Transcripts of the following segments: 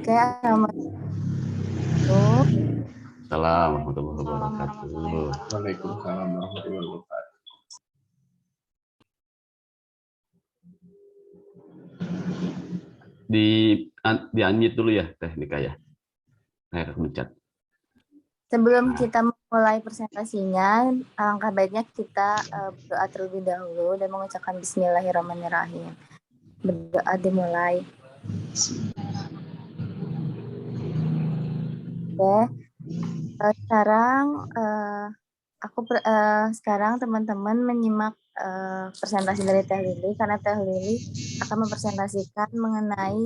Oke, Assalamualaikum warahmatullahi wabarakatuh. Waalaikumsalam warahmatullahi wabarakatuh. Di unmute dulu ya Teknika ya. Saya mencet. sebelum kita mulai presentasinya, alangkah baiknya kita berdoa terlebih dahulu dan mengucapkan Bismillahirrahmanirrahim. Berdoa dimulai. Oke, sekarang teman-teman menyimak presentasi dari Teh Lili, karena Teh Lili akan mempresentasikan mengenai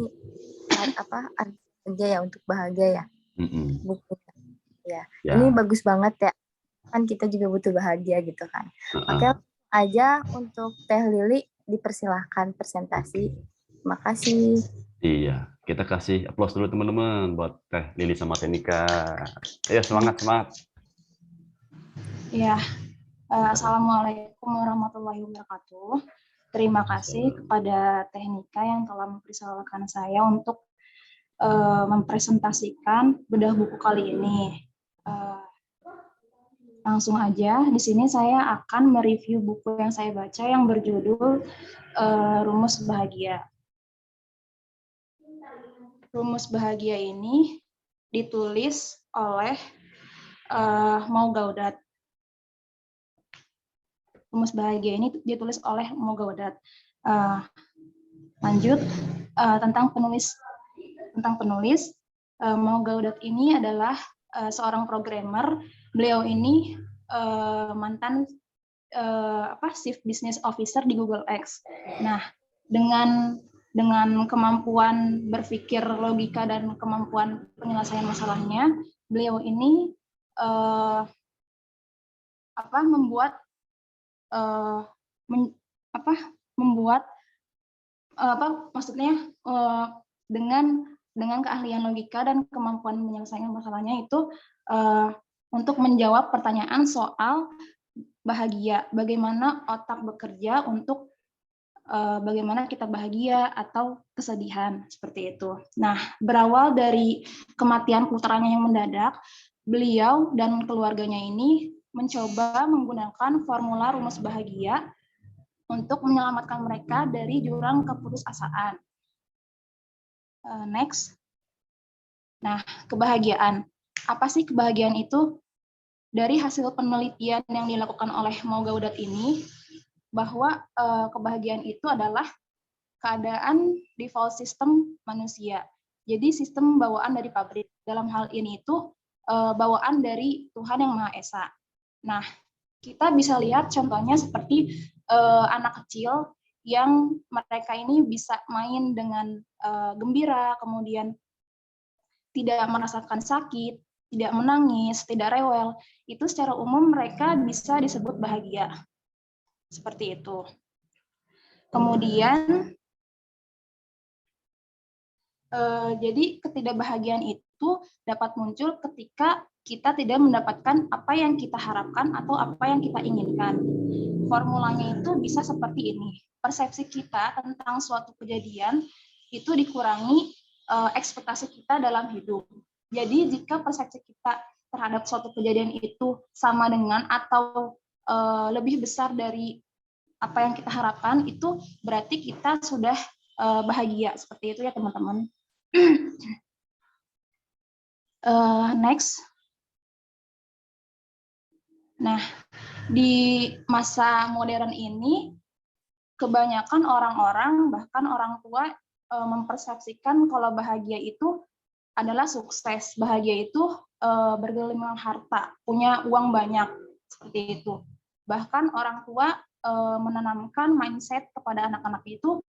arti bahagia ya, untuk bahagia ya, bukunya. Ya, ini bagus banget ya, kan kita juga butuh bahagia gitu kan. Oke, aja untuk Teh Lili dipersilahkan presentasi. Terima kasih. Iya, kita kasih aplaus dulu teman-teman buat Teh Lili sama Teknika. Ayo semangat. Ya, Assalamualaikum warahmatullahi wabarakatuh. Terima kasih kepada Teknika yang telah mempersilahkan saya untuk mempresentasikan bedah buku kali ini. Langsung aja, di sini saya akan mereview buku yang saya baca yang berjudul Rumus Bahagia. Rumus Bahagia ini ditulis oleh Mo Gaudat. Rumus Bahagia ini ditulis oleh Mo Gaudat. Lanjut, tentang penulis Mo Gaudat ini adalah seorang programmer. Beliau ini mantan Chief Business Officer di Google X. Nah, dengan kemampuan berpikir logika dan kemampuan penyelesaian masalahnya, beliau ini dengan keahlian logika dan kemampuan menyelesaikan masalahnya itu untuk menjawab pertanyaan soal bahagia, bagaimana otak bekerja untuk bagaimana kita bahagia atau kesedihan, seperti itu. Nah, berawal dari kematian putranya yang mendadak, beliau dan keluarganya ini mencoba menggunakan formula rumus bahagia untuk menyelamatkan mereka dari jurang keputusasaan. Next. Nah, kebahagiaan. Apa sih kebahagiaan itu? Dari hasil penelitian yang dilakukan oleh Mo Gaudat ini, bahwa kebahagiaan itu adalah keadaan default system manusia. Jadi sistem bawaan dari pabrik. Dalam hal ini itu bawaan dari Tuhan Yang Maha Esa. Nah, kita bisa lihat contohnya seperti anak kecil yang mereka ini bisa main dengan gembira, kemudian tidak merasakan sakit, tidak menangis, tidak rewel. Itu secara umum mereka bisa disebut bahagia. Seperti itu. Kemudian, jadi ketidakbahagiaan itu dapat muncul ketika kita tidak mendapatkan apa yang kita harapkan atau apa yang kita inginkan. Formulanya itu bisa seperti ini. Persepsi kita tentang suatu kejadian itu dikurangi ekspektasi kita dalam hidup. Jadi jika persepsi kita terhadap suatu kejadian itu sama dengan atau lebih besar dari apa yang kita harapkan, itu berarti kita sudah bahagia. Seperti itu ya teman-teman. Next. Nah, di masa modern ini, kebanyakan orang-orang, bahkan orang tua, mempersepsikan kalau bahagia itu adalah sukses. Bahagia itu bergelimang harta, punya uang banyak, seperti itu. Bahkan orang tua menanamkan mindset kepada anak-anak itu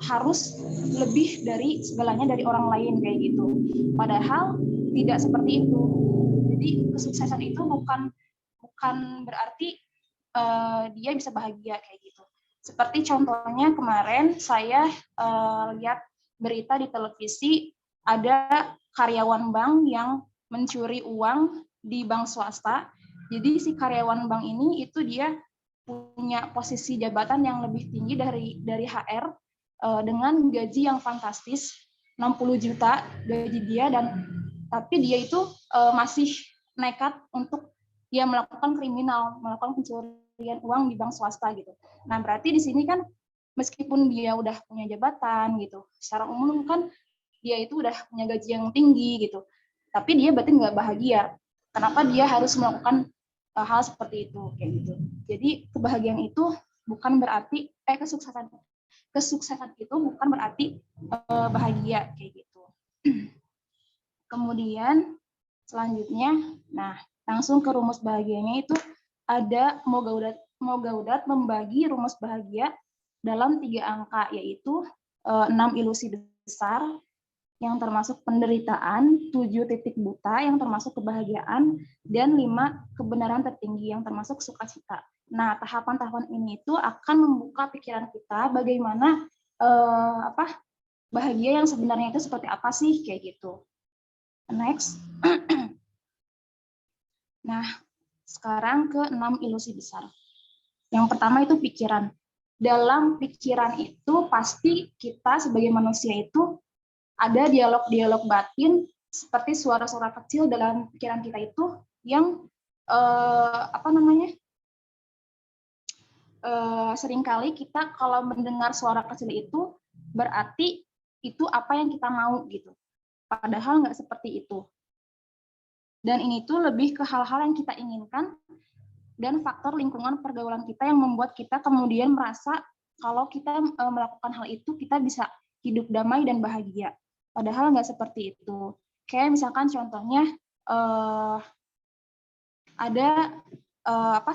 harus lebih dari segalanya dari orang lain, kayak gitu. Padahal tidak seperti itu. Jadi kesuksesan itu bukan berarti dia bisa bahagia, kayak gitu. Seperti contohnya kemarin saya lihat berita di televisi, ada karyawan bank yang mencuri uang di bank swasta. Jadi si karyawan bank ini itu dia punya posisi jabatan yang lebih tinggi dari HR dengan gaji yang fantastis. 60 juta gaji dia, dan tapi dia itu masih nekat untuk dia melakukan kriminal, melakukan pencurian uang di bank swasta gitu. Nah, berarti di sini kan meskipun dia udah punya jabatan gitu, secara umum kan dia itu udah punya gaji yang tinggi gitu, tapi dia berarti nggak bahagia. Kenapa dia harus melakukan hal seperti itu kayak gitu. Jadi kebahagiaan itu bukan berarti kesuksesan itu bukan berarti bahagia kayak gitu. Kemudian selanjutnya, nah langsung ke rumus bahagianya itu ada Mogaudat membagi rumus bahagia dalam 3 angka, yaitu 6 ilusi besar yang termasuk penderitaan, 7 titik buta yang termasuk kebahagiaan, dan 5 kebenaran tertinggi yang termasuk sukacita. Nah, tahapan-tahapan ini itu akan membuka pikiran kita bagaimana bahagia yang sebenarnya itu seperti apa sih kayak gitu. Next. Nah, sekarang ke 6 ilusi besar. Yang pertama itu pikiran. Dalam pikiran itu pasti kita sebagai manusia itu ada dialog-dialog batin seperti suara-suara kecil dalam pikiran kita itu yang seringkali kita kalau mendengar suara kecil itu berarti itu apa yang kita mau gitu. Padahal nggak seperti itu. Dan ini tuh lebih ke hal-hal yang kita inginkan dan faktor lingkungan pergaulan kita yang membuat kita kemudian merasa kalau kita melakukan hal itu kita bisa hidup damai dan bahagia. Padahal nggak seperti itu. Kayak misalkan contohnya ada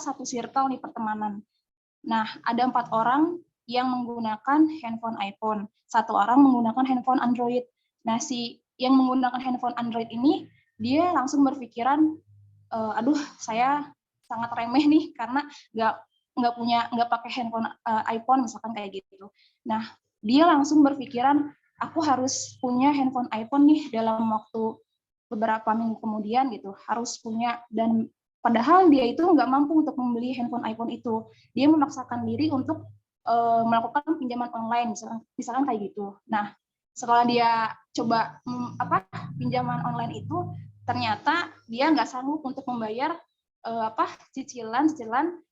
satu circle nih pertemanan. Nah, ada 4 orang yang menggunakan handphone iPhone, 1 orang menggunakan handphone Android. Nah, si yang menggunakan handphone Android ini dia langsung berpikiran, aduh saya sangat remeh nih karena nggak pakai handphone iPhone misalkan kayak gitu. Nah, dia langsung berpikiran aku harus punya handphone iPhone nih dalam waktu beberapa minggu kemudian gitu, harus punya, dan padahal dia itu nggak mampu untuk membeli handphone iPhone itu. Dia memaksakan diri untuk melakukan pinjaman online, misalkan kayak gitu. Nah, setelah dia coba pinjaman online itu, ternyata dia nggak sanggup untuk membayar cicilan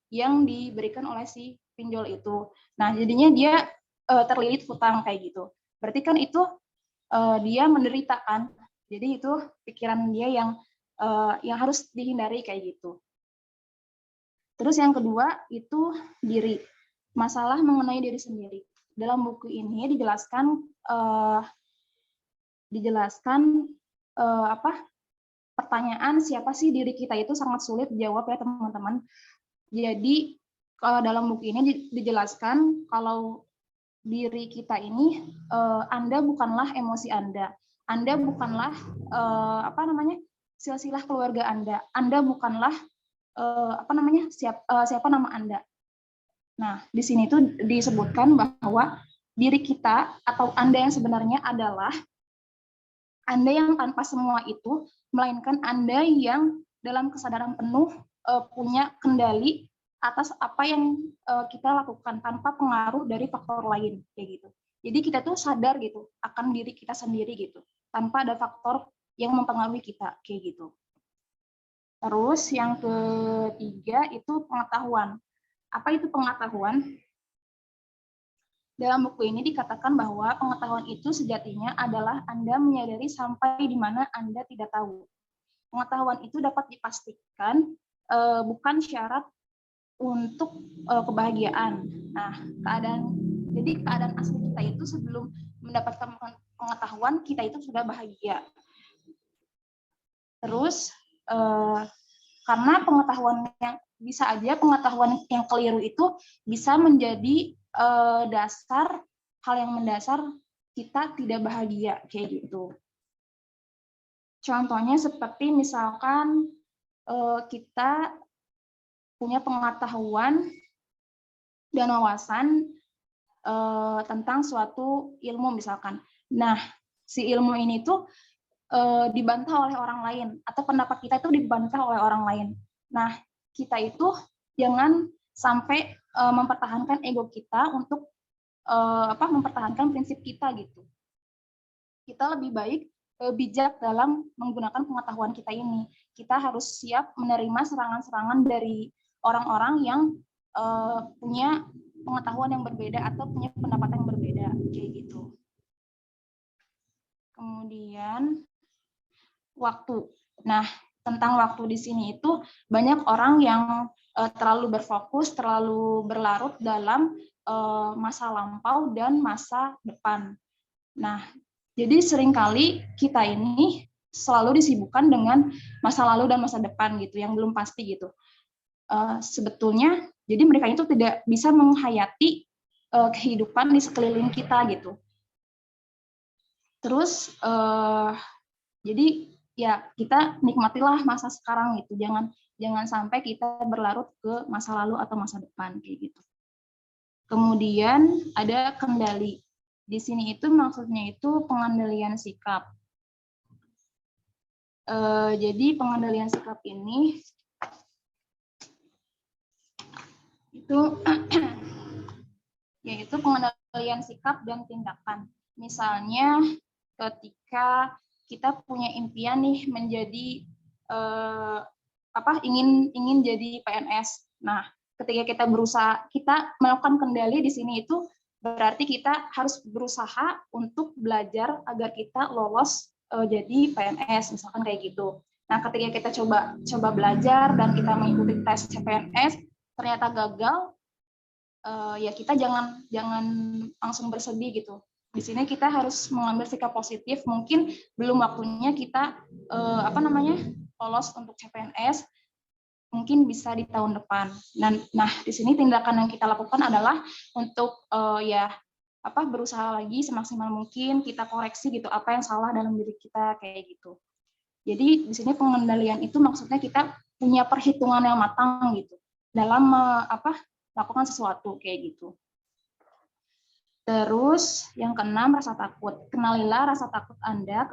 yang diberikan oleh si pinjol itu. Nah, jadinya dia terlilit hutang kayak gitu. Berarti kan itu dia menderita kan. Jadi itu pikiran dia yang harus dihindari kayak gitu. Terus yang kedua itu diri, masalah mengenai diri sendiri. Dalam buku ini dijelaskan pertanyaan siapa sih diri kita itu sangat sulit dijawab ya teman-teman. Jadi dalam buku ini dijelaskan kalau diri kita ini Anda bukanlah emosi Anda bukanlah silsilah keluarga Anda bukanlah siapa nama Anda. Nah, di sini tuh disebutkan bahwa diri kita atau Anda yang sebenarnya adalah Anda yang tanpa semua itu, melainkan Anda yang dalam kesadaran penuh punya kendali atas apa yang kita lakukan tanpa pengaruh dari faktor lain kayak gitu. Jadi kita tuh sadar gitu akan diri kita sendiri gitu, tanpa ada faktor yang mempengaruhi kita kayak gitu. Terus yang ketiga itu pengetahuan. Apa itu pengetahuan? Dalam buku ini dikatakan bahwa pengetahuan itu sejatinya adalah Anda menyadari sampai di mana Anda tidak tahu. Pengetahuan itu dapat dipastikan bukan syarat untuk kebahagiaan. Nah, keadaan asli kita itu sebelum mendapatkan pengetahuan kita itu sudah bahagia. Terus karena pengetahuan yang bisa aja pengetahuan yang keliru itu bisa menjadi dasar hal yang mendasar kita tidak bahagia kayak gitu. Contohnya seperti misalkan kita punya pengetahuan dan wawasan tentang suatu ilmu misalkan. Nah, si ilmu ini tuh dibantah oleh orang lain atau pendapat kita itu dibantah oleh orang lain. Nah, kita itu jangan sampai mempertahankan ego kita untuk mempertahankan prinsip kita gitu. kita lebih baik bijak dalam menggunakan pengetahuan kita ini. Kita harus siap menerima serangan-serangan dari orang-orang yang punya pengetahuan yang berbeda atau punya pendapat yang berbeda, kayak gitu. Kemudian waktu. Nah, tentang waktu di sini itu banyak orang yang terlalu berfokus, terlalu berlarut dalam masa lampau dan masa depan. Nah, jadi seringkali kita ini selalu disibukkan dengan masa lalu dan masa depan gitu, yang belum pasti gitu. Sebetulnya, jadi mereka itu tidak bisa menghayati kehidupan di sekeliling kita gitu. Terus, jadi ya kita nikmatilah masa sekarang gitu, jangan sampai kita berlarut ke masa lalu atau masa depan kayak gitu. Kemudian ada kendali. Di sini itu maksudnya itu pengendalian sikap. Jadi pengendalian sikap ini itu yaitu pengendalian sikap dan tindakan. Misalnya ketika kita punya impian nih menjadi ingin jadi PNS. Nah, ketika kita melakukan kendali di sini itu berarti kita harus berusaha untuk belajar agar kita lolos jadi PNS, misalkan kayak gitu. Nah, ketika kita coba belajar dan kita mengikuti tes CPNS, ternyata gagal, ya kita jangan langsung bersedih gitu. Di sini kita harus mengambil sikap positif. Mungkin belum waktunya kita lolos untuk CPNS. Mungkin bisa di tahun depan. Nah, di sini tindakan yang kita lakukan adalah untuk berusaha lagi semaksimal mungkin, kita koreksi gitu apa yang salah dalam diri kita kayak gitu. Jadi di sini pengendalian itu maksudnya kita punya perhitungan yang matang gitu dalam melakukan sesuatu kayak gitu. Terus yang keenam, rasa takut. Kenalilah rasa takut Anda.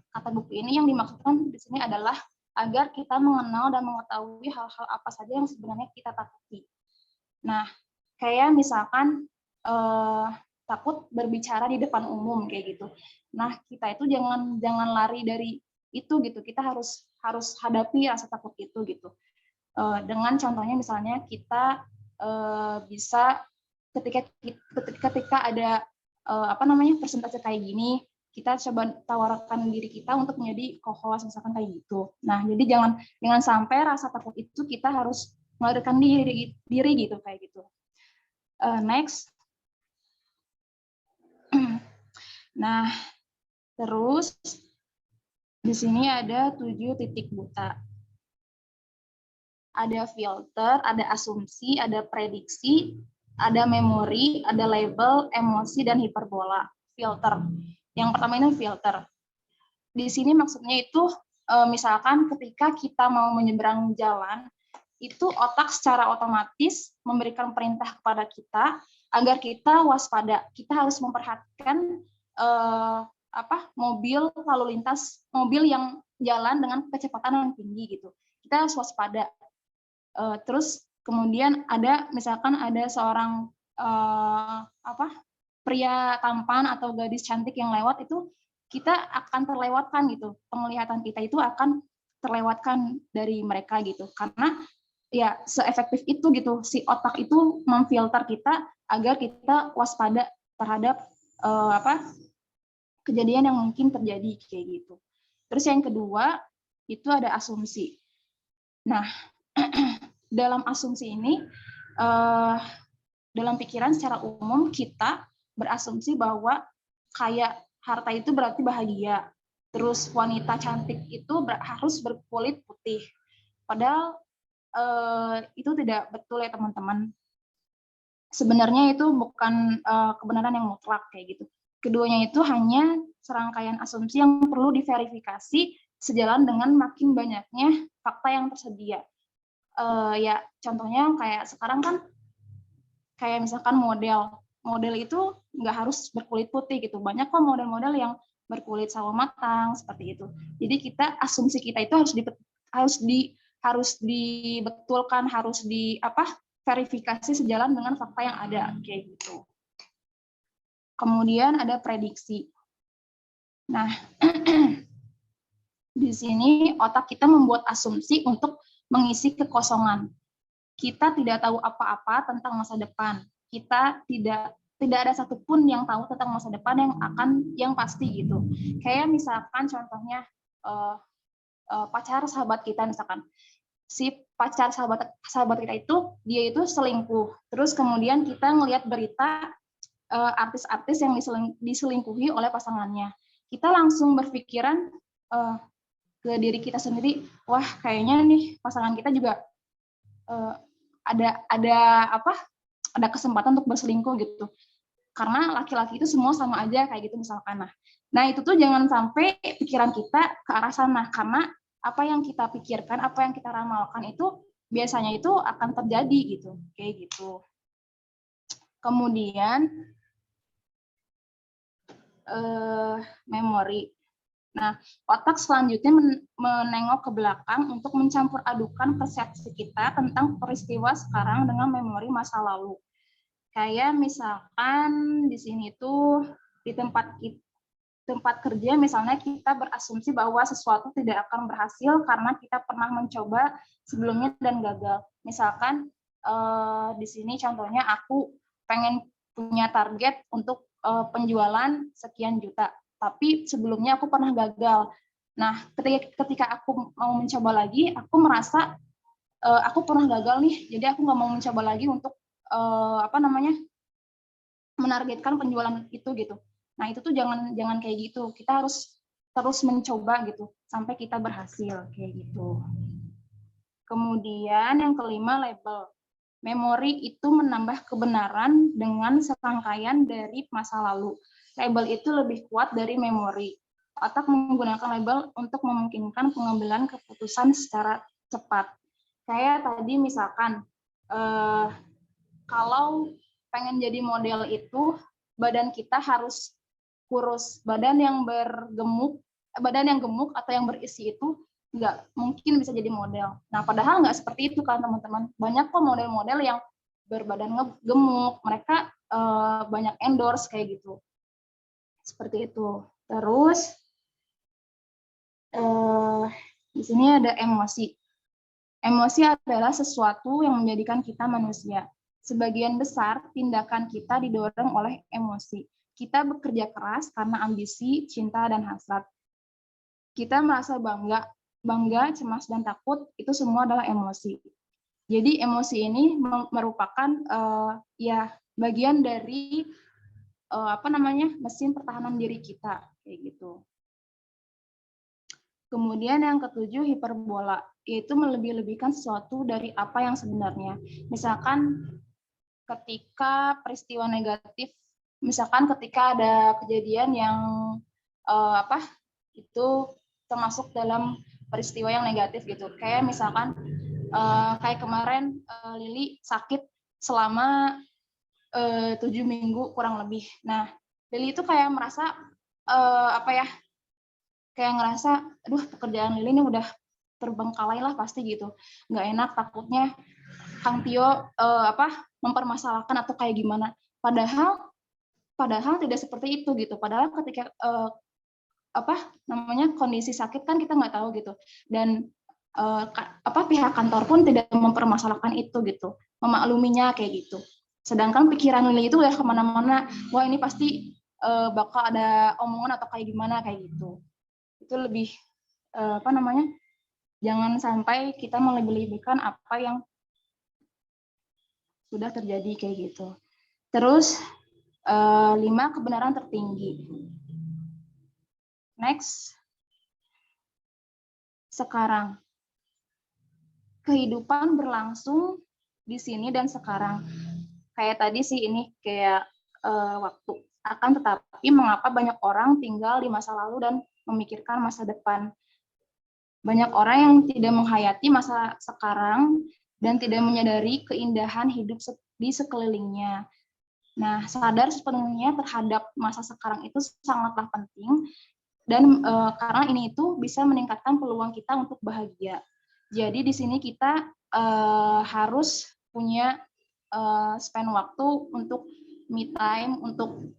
Kata buku ini yang dimaksudkan di sini adalah agar kita mengenal dan mengetahui hal-hal apa saja yang sebenarnya kita takuti. Nah, kayak misalkan takut berbicara di depan umum kayak gitu. Nah, kita itu jangan lari dari itu gitu. Kita harus hadapi rasa takut itu gitu. Dengan contohnya misalnya kita bisa ketika ada persentase kayak gini, kita coba tawarkan diri kita untuk menjadi co-host misalkan kayak gitu. Nah, jadi jangan sampai rasa takut itu kita harus melarikan diri gitu kayak gitu. Next. Nah, terus di sini ada 7 titik buta. Ada filter, ada asumsi, ada prediksi, ada memori, ada label, emosi, dan hiperbola. Filter. Yang pertama ini filter. Di sini maksudnya itu misalkan ketika kita mau menyeberang jalan, itu otak secara otomatis memberikan perintah kepada kita agar kita waspada. Kita harus memperhatikan mobil lalu lintas, mobil yang jalan dengan kecepatan yang tinggi gitu. Kita harus waspada. Terus kemudian misalkan ada seorang pria tampan atau gadis cantik yang lewat, itu kita akan terlewatkan gitu, penglihatan kita itu akan terlewatkan dari mereka gitu, karena ya seefektif itu gitu si otak itu memfilter kita agar kita waspada terhadap kejadian yang mungkin terjadi kayak gitu. Terus yang kedua itu ada asumsi. Nah, dalam asumsi ini dalam pikiran secara umum kita berasumsi bahwa kayak harta itu berarti bahagia. Terus wanita cantik itu harus berkulit putih. Padahal itu tidak betul ya teman-teman. Sebenarnya itu bukan kebenaran yang mutlak kayak gitu. Keduanya itu hanya serangkaian asumsi yang perlu diverifikasi sejalan dengan makin banyaknya fakta yang tersedia. Ya contohnya kayak sekarang kan kayak misalkan model itu nggak harus berkulit putih gitu, banyak kok model-model yang berkulit sawo matang seperti itu. Jadi asumsi kita itu harus dibetulkan, harus verifikasi sejalan dengan fakta yang ada kayak gitu. Kemudian ada prediksi. Nah, di sini otak kita membuat asumsi untuk mengisi kekosongan. Kita tidak tahu apa-apa tentang masa depan. Kita tidak ada satupun yang tahu tentang masa depan yang pasti gitu. Kayak misalkan contohnya pacar sahabat kita misalkan. Si pacar sahabat kita itu dia itu selingkuh. Terus kemudian kita ngelihat berita artis-artis yang diselingkuhi oleh pasangannya. Kita langsung berpikiran ke diri kita sendiri, wah kayaknya nih pasangan kita juga ada kesempatan untuk berselingkuh gitu. Karena laki-laki itu semua sama aja kayak gitu misalkan. Nah itu tuh jangan sampai pikiran kita ke arah sana, karena apa yang kita pikirkan, apa yang kita ramalkan itu biasanya itu akan terjadi gitu, kayak gitu. Kemudian memori. Nah, otak selanjutnya menengok ke belakang untuk mencampur adukan persepsi kita tentang peristiwa sekarang dengan memori masa lalu. Kayak misalkan di sini tuh di tempat kerja misalnya kita berasumsi bahwa sesuatu tidak akan berhasil karena kita pernah mencoba sebelumnya dan gagal. Misalkan di sini contohnya aku pengen punya target untuk penjualan sekian juta, tapi sebelumnya aku pernah gagal. Nah, ketika aku mau mencoba lagi, aku merasa aku pernah gagal nih, jadi aku nggak mau mencoba lagi untuk menargetkan penjualan itu gitu. Nah, itu tuh jangan kayak gitu. Kita harus terus mencoba gitu sampai kita berhasil kayak gitu. Kemudian yang kelima, label. Memori itu menambah kebenaran dengan serangkaian dari masa lalu. Label itu lebih kuat dari memori. Otak menggunakan label untuk memungkinkan pengambilan keputusan secara cepat. Kayak tadi misalkan, kalau pengen jadi model itu, badan kita harus kurus. Badan yang gemuk atau yang berisi itu nggak mungkin bisa jadi model. Nah, padahal nggak seperti itu kan teman-teman. Banyak kok model-model yang berbadan gemuk, mereka banyak endorse kayak gitu. Seperti itu. Terus di sini ada emosi. Emosi adalah sesuatu yang menjadikan kita manusia. Sebagian besar tindakan kita didorong oleh emosi. Kita bekerja keras karena ambisi, cinta, dan hasrat. Kita merasa bangga, cemas, dan takut, itu semua adalah emosi. Jadi emosi ini merupakan bagian dari mesin pertahanan diri kita kayak gitu. Kemudian yang ketujuh, hiperbola, yaitu melebih-lebihkan sesuatu dari apa yang sebenarnya. Misalkan ketika peristiwa negatif, misalkan ketika ada kejadian yang itu termasuk dalam peristiwa yang negatif gitu. Kayak misalkan kayak kemarin Lili sakit selama 7 minggu kurang lebih. Nah, Lili itu kayak merasa kayak ngerasa, aduh pekerjaan Lili ini udah terbengkalai lah pasti gitu. Nggak enak, takutnya Kang Tio mempermasalahkan atau kayak gimana. Padahal tidak seperti itu gitu. Padahal ketika kondisi sakit kan kita nggak tahu gitu. Dan pihak kantor pun tidak mempermasalahkan itu gitu, memakluminya kayak gitu. Sedangkan pikiran Lili itu udah kemana-mana, wah ini pasti bakal ada omongan atau kayak gimana kayak gitu. Itu lebih jangan sampai kita melebih-lebihkan apa yang sudah terjadi kayak gitu. Terus 5, kebenaran tertinggi. Next. Sekarang. Kehidupan berlangsung di sini dan sekarang. Kayak tadi sih ini kayak waktu. Akan tetapi mengapa banyak orang tinggal di masa lalu dan memikirkan masa depan. Banyak orang yang tidak menghayati masa sekarang dan tidak menyadari keindahan hidup di sekelilingnya. Nah, sadar sepenuhnya terhadap masa sekarang itu sangatlah penting, dan karena ini itu bisa meningkatkan peluang kita untuk bahagia. Jadi di sini kita harus punya spend waktu untuk me time, untuk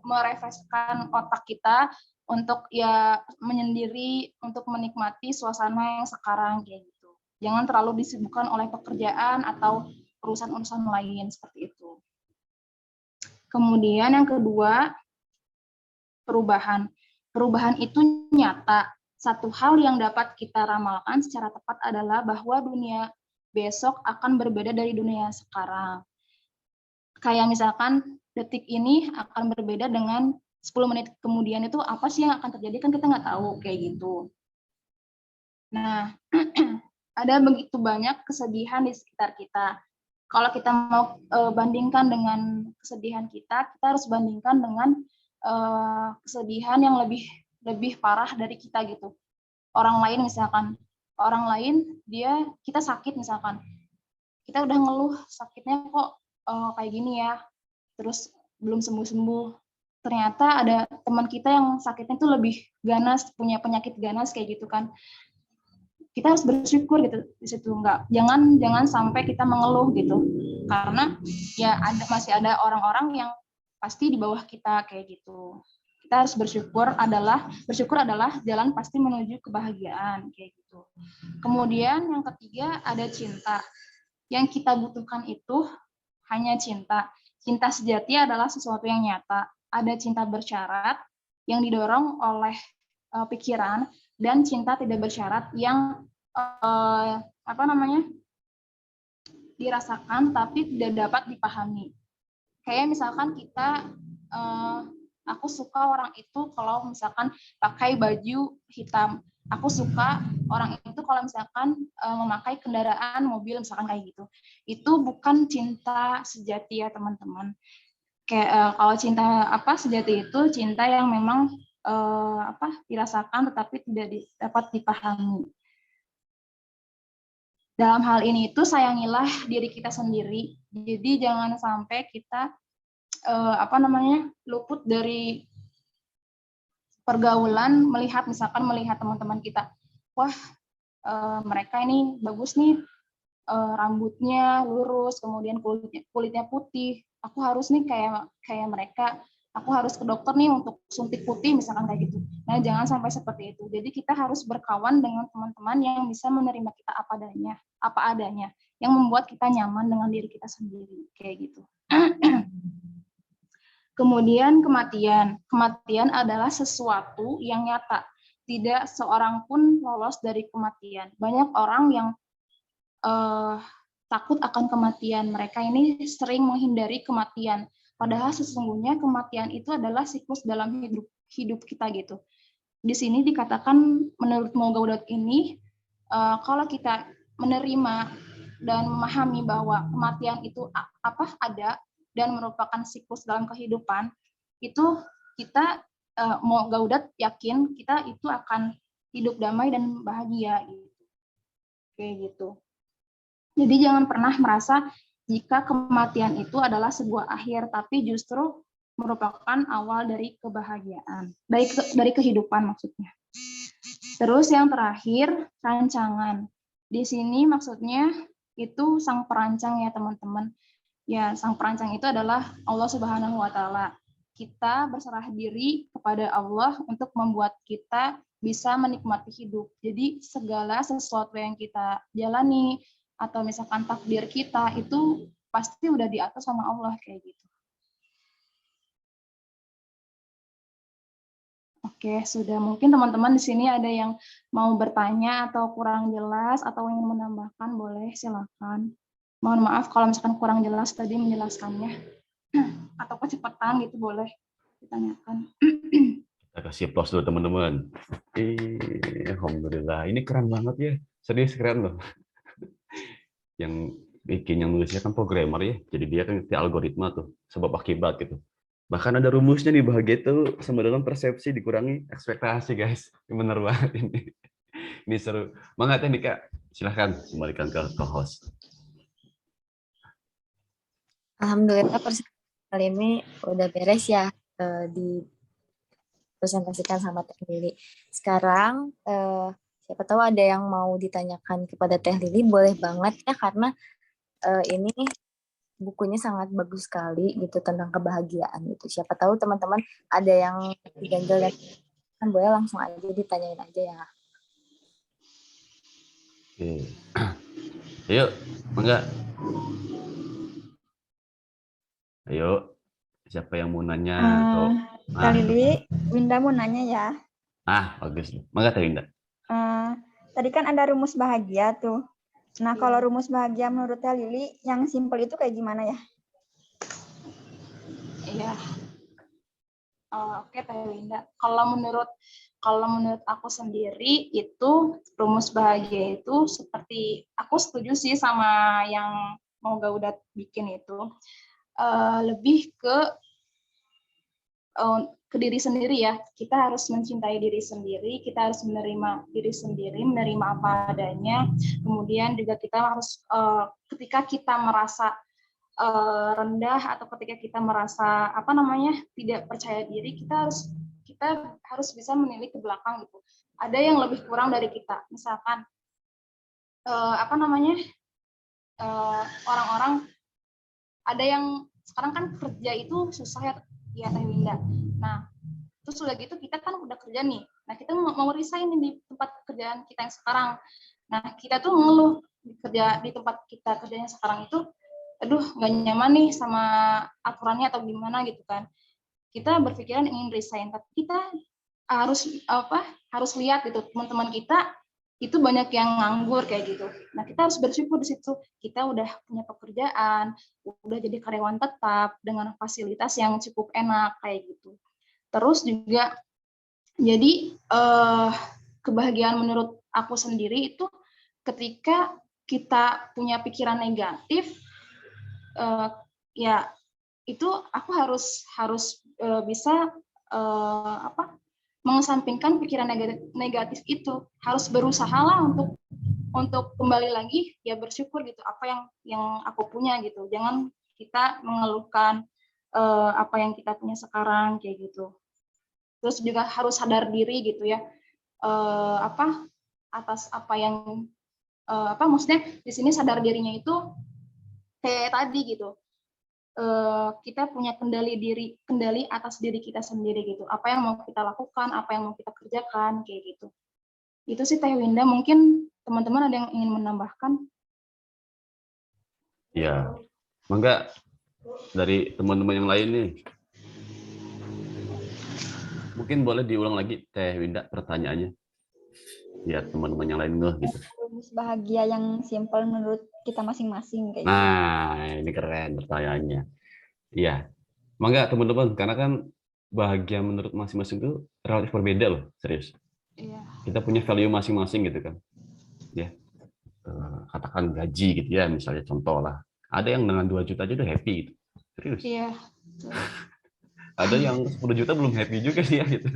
merefreshkan otak kita untuk ya menyendiri, untuk menikmati suasana yang sekarang kayak gitu. Jangan terlalu disibukkan oleh pekerjaan atau urusan-urusan lain seperti itu. Kemudian yang kedua, perubahan. Perubahan itu nyata. Satu hal yang dapat kita ramalkan secara tepat adalah bahwa dunia besok akan berbeda dari dunia sekarang. Kayak misalkan detik ini akan berbeda dengan 10 menit kemudian, itu apa sih yang akan terjadi, kan kita nggak tahu kayak gitu. Nah, ada begitu banyak kesedihan di sekitar kita. Kalau kita mau bandingkan dengan kesedihan kita harus bandingkan dengan kesedihan yang lebih parah dari kita gitu. Orang lain misalkan, kita sakit misalkan, kita udah ngeluh sakitnya kok kayak gini ya, terus belum sembuh-sembuh. Ternyata ada teman kita yang sakitnya itu lebih ganas, punya penyakit ganas kayak gitu kan. Kita harus bersyukur gitu di situ, jangan sampai kita mengeluh gitu, karena ya masih ada orang-orang yang pasti di bawah kita kayak gitu. Kita harus bersyukur adalah jalan pasti menuju kebahagiaan kayak gitu. Kemudian yang ketiga ada cinta. Yang kita butuhkan itu hanya cinta. Cinta sejati adalah sesuatu yang nyata. Ada cinta bersyarat yang didorong oleh pikiran, dan cinta tidak bersyarat yang dirasakan tapi tidak dapat dipahami. Kayak misalkan aku suka orang itu kalau misalkan pakai baju hitam. Aku suka orang itu kalau misalkan memakai kendaraan mobil misalkan kayak gitu. Itu bukan cinta sejati ya teman-teman. Kayak kalau cinta sejati itu cinta yang memang dirasakan tetapi tidak dapat dipahami. Dalam hal ini itu sayangilah diri kita sendiri. Jadi jangan sampai kita luput dari pergaulan, melihat teman-teman kita, wah mereka ini bagus nih, rambutnya lurus, kemudian kulitnya putih, aku harus nih kayak mereka, aku harus ke dokter nih untuk suntik putih misalkan kayak gitu. Nah, jangan sampai seperti itu. Jadi kita harus berkawan dengan teman-teman yang bisa menerima kita apa adanya, yang membuat kita nyaman dengan diri kita sendiri kayak gitu. Kemudian kematian. Kematian adalah sesuatu yang nyata. Tidak seorang pun lolos dari kematian. Banyak orang yang takut akan kematian. Mereka ini sering menghindari kematian. Padahal sesungguhnya kematian itu adalah siklus dalam hidup kita gitu. Di sini dikatakan menurut Mogaudat ini, kalau kita menerima dan memahami bahwa kematian itu ada dan merupakan siklus dalam kehidupan, itu kita Mogaudat yakin kita itu akan hidup damai dan bahagia gitu. Kayak gitu. Jadi jangan pernah merasa jika kematian itu adalah sebuah akhir, tapi justru merupakan awal dari kebahagiaan, dari kehidupan maksudnya. Terus yang terakhir, rancangan. Di sini maksudnya itu sang perancang ya teman-teman. Ya, sang perancang itu adalah Allah Subhanahu wa Ta'ala. Kita berserah diri kepada Allah untuk membuat kita bisa menikmati hidup. Jadi segala sesuatu yang kita jalani atau misalkan takdir kita itu pasti udah diatur sama Allah kayak gitu. Oke, sudah. Mungkin teman-teman di sini ada yang mau bertanya atau kurang jelas atau ingin menambahkan, boleh silakan. Mohon maaf kalau misalkan kurang jelas tadi menjelaskannya. Atau kecepatan gitu boleh ditanyakan. Kita kasih applause dulu teman-teman. Alhamdulillah, ini keren banget ya. Serius keren loh. Yang bikin, yang nulisnya kan programmer ya. Jadi dia kan ngerti algoritma tuh, sebab akibat gitu. Bahkan ada rumusnya nih, bahagia itu sama dengan persepsi dikurangi ekspektasi, guys. Ini bener banget ini. Ini seru. Semangat nih Kak. Silahkan kembalikan ke host. Alhamdulillah kali ini udah beres ya, dipresentasikan sama Teh Lili. Sekarang siapa tahu ada yang mau ditanyakan kepada Teh Lili, boleh banget ya, karena ini bukunya sangat bagus sekali gitu tentang kebahagiaan gitu. Siapa tahu teman-teman ada yang ganjel dan boleh langsung aja ditanyain aja ya. Oke. Ayo, enggak. Ayo, siapa yang mau nanya atau Teh Lili, Winda mau nanya ya. Bagus. Mangga Teh Winda. Tadi kan ada rumus bahagia tuh. Nah, kalau rumus bahagia menurut Teh Lili yang simpel itu kayak gimana ya? Iya. Oke, Teh Winda. Kalau menurut aku sendiri itu rumus bahagia itu seperti aku setuju sih sama yang mau udah bikin itu. Lebih ke diri sendiri ya. Kita harus mencintai diri sendiri, kita harus menerima diri sendiri, menerima apa adanya. Kemudian juga kita harus ketika kita merasa rendah atau ketika kita merasa tidak percaya diri, kita harus bisa menilik ke belakang gitu. Ada yang lebih kurang dari kita, misalkan orang-orang ada yang sekarang kan kerja itu susah ya Teh Winda. Nah terus udah gitu kita kan udah kerja nih, nah kita mau resign di tempat kerjaan kita yang sekarang. Nah kita tuh mengeluh di tempat kita kerjanya sekarang itu, aduh nggak nyaman nih sama aturannya atau gimana gitu kan. Kita berpikiran ingin resign, tapi kita harus lihat gitu teman-teman kita itu banyak yang nganggur kayak gitu. Nah kita harus bersyukur di situ kita udah punya pekerjaan, udah jadi karyawan tetap dengan fasilitas yang cukup enak kayak gitu. Terus juga jadi kebahagiaan menurut aku sendiri itu ketika kita punya pikiran negatif, ya itu aku harus bisa mengesampingkan pikiran negatif itu, harus berusaha lah untuk kembali lagi ya bersyukur gitu apa yang aku punya gitu. Jangan kita mengeluhkan apa yang kita punya sekarang kayak gitu. Terus juga harus sadar diri gitu ya, atas apa yang maksudnya di sini sadar dirinya itu kayak tadi gitu, kita punya kendali atas diri kita sendiri gitu. Apa yang mau kita lakukan, apa yang mau kita kerjakan kayak gitu. Itu sih Teh Winda. Mungkin teman-teman ada yang ingin menambahkan? Ya, mangga dari teman-teman yang lain nih. Mungkin boleh diulang lagi Teh Winda pertanyaannya. Ya teman-teman yang lain gitu. Rumus bahagia yang simpel menurut kita masing-masing kayak gitu. Nah, ini keren pertanyaannya. Iya. Mangga teman-teman, karena kan bahagia menurut masing-masing itu relatif berbeda loh, serius. Iya. Kita punya value masing-masing gitu kan. Ya. Katakan gaji gitu ya, misalnya contoh lah. Ada yang dengan 2 juta aja udah happy gitu. Serius. Iya. Ada yang 10 juta belum happy juga sih ya gitu.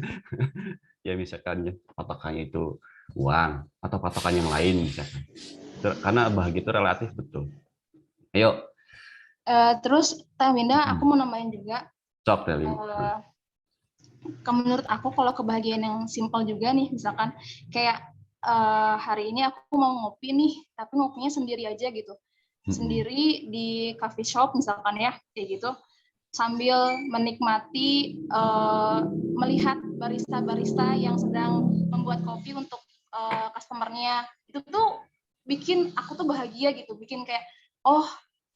Ya misalkan patokannya itu uang atau patokan yang lain misalkan. Karena bahagia itu relatif betul. Ayo. Terus Teh Winda, aku mau nambahin juga. Cok Teh Winda. Menurut aku kalau kebahagiaan yang simpel juga nih, misalkan kayak hari ini aku mau ngopi nih, tapi ngopinya sendiri aja gitu. Sendiri di coffee shop misalkan ya, kayak gitu. Sambil menikmati melihat barista-barista yang sedang membuat kopi untuk customer-nya. Itu tuh bikin aku tuh bahagia gitu, bikin kayak oh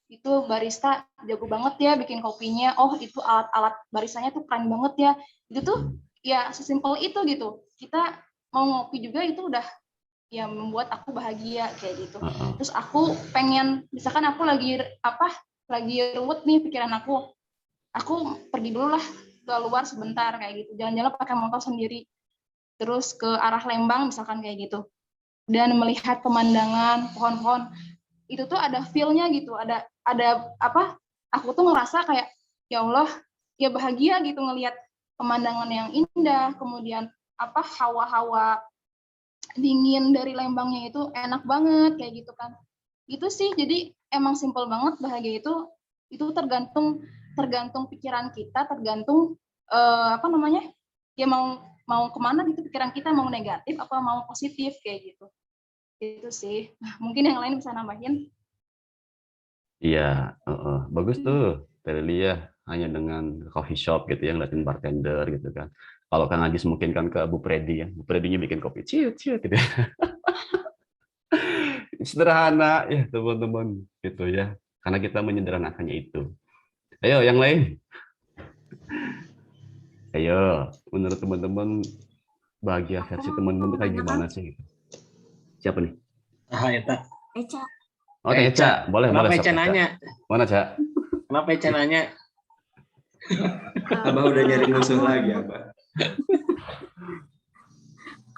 itu barista jago banget ya bikin kopinya, oh itu alat-alat baristanya tuh keren banget ya. Itu tuh ya sesimpel itu gitu. Kita mau ngopi juga itu udah ya membuat aku bahagia kayak gitu. Terus aku pengen, misalkan aku lagi ruwet nih pikiran aku pergi dulu lah ke luar sebentar kayak gitu, jalan-jalan pakai motor sendiri terus ke arah Lembang misalkan kayak gitu, dan melihat pemandangan pohon-pohon itu tuh ada feel-nya gitu, ada aku tuh ngerasa kayak ya Allah ya bahagia gitu ngelihat pemandangan yang indah, kemudian hawa-hawa dingin dari Lembangnya itu enak banget kayak gitu kan. Itu sih, jadi emang simpel banget bahagia itu tergantung pikiran kita, tergantung ya mau kemana gitu pikiran kita, mau negatif apa mau positif kayak gitu. Itu sih. Nah, mungkin yang lain bisa nambahin. Iya, bagus tuh Telly ya, hanya dengan coffee shop gitu ya, ngeliatin bartender gitu kan. Kalau Kang Agis mungkin kan ke Bu Predi ya, Bu Predinya bikin kopi ciut ciut gitu. Sederhana ya teman-teman gitu ya, karena kita menyederhanakannya itu. Ayo yang lain, ayo menurut teman-teman bahagia Aku versi mau teman-teman kayak menanyakan gimana sih? Siapa nih? Ah, eta. Eca. Oh, Teh Eca. Eca, boleh Kenapa boleh Eca sok Eca. nanya? Mana Ca? Kenapa Eca nanya? Eh, Abah udah nyari musuh aku lagi, Abah.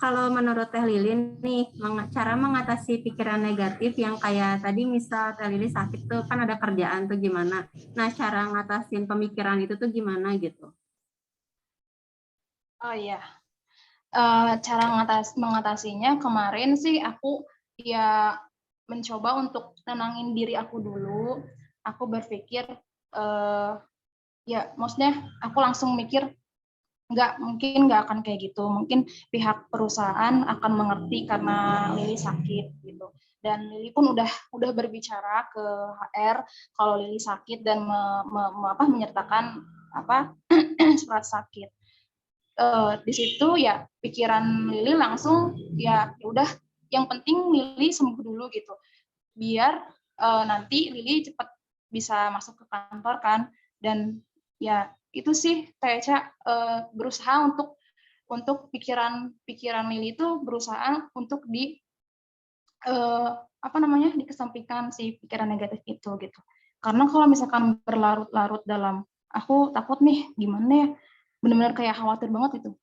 kalau menurut Teh Lilin nih, cara mengatasi pikiran negatif yang kayak tadi misal Teh Lilin sakit tuh kan ada kerjaan tuh gimana. Nah, cara ngatasin pemikiran itu tuh gimana gitu. Oh iya, cara mengatasinya kemarin sih aku ya mencoba untuk tenangin diri aku dulu. Aku berpikir ya maksudnya aku langsung mikir mungkin nggak akan kayak gitu. Mungkin pihak perusahaan akan mengerti karena Lili sakit gitu. Dan Lili pun udah berbicara ke HR kalau Lili sakit dan menyertakan surat sakit. Di situ ya pikiran Lili langsung ya udah yang penting Lili sembuh dulu gitu biar nanti Lili cepat bisa masuk ke kantor kan dan ya itu sih Teca berusaha untuk pikiran Lili itu berusaha untuk dikesampingkan si pikiran negatif itu gitu karena kalau misalkan berlarut-larut dalam aku takut nih gimana ya benar-benar kayak khawatir banget itu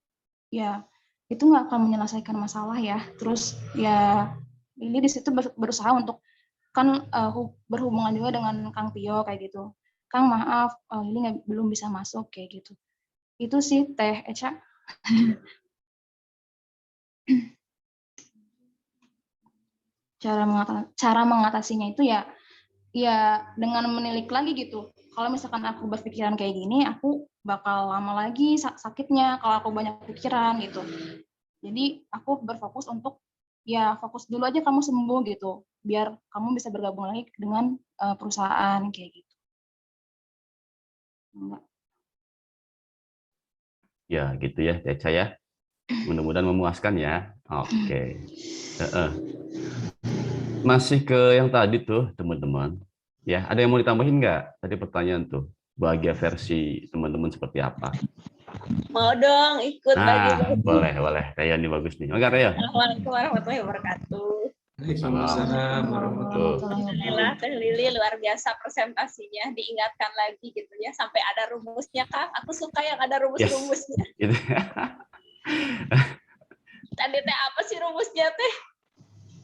ya itu nggak akan menyelesaikan masalah ya terus ya Lili di situ berusaha untuk kan berhubungan juga dengan Kang Tio kayak gitu Kang maaf Lili belum bisa masuk kayak gitu itu sih Teh Eca. cara mengatasinya itu ya dengan menilik lagi gitu kalau misalkan aku berpikiran kayak gini aku bakal lama lagi sakitnya kalau aku banyak pikiran gitu jadi aku berfokus untuk ya fokus dulu aja kamu sembuh gitu biar kamu bisa bergabung lagi dengan perusahaan kayak gitu. Ya gitu ya Teh Eca ya. Mudah-mudahan memuaskan ya. Oke. Masih ke yang tadi tuh teman-teman. Ya, ada yang mau ditambahin nggak? Tadi pertanyaan tuh, bahagia versi teman-teman seperti apa? Mau dong ikut Nah, bagi-bagi. boleh. Taya nih bagus nih. Oke, Taya. Assalamualaikum warahmatullahi wabarakatuh. Waalaikumsalam warahmatullahi Alhamdulillah, Teh Lili luar biasa presentasinya. Diingatkan lagi gitu ya, sampai ada rumusnya, Kak. Aku suka yang ada rumus-rumusnya. Gitu. Tadi Teh apa sih rumusnya, Teh?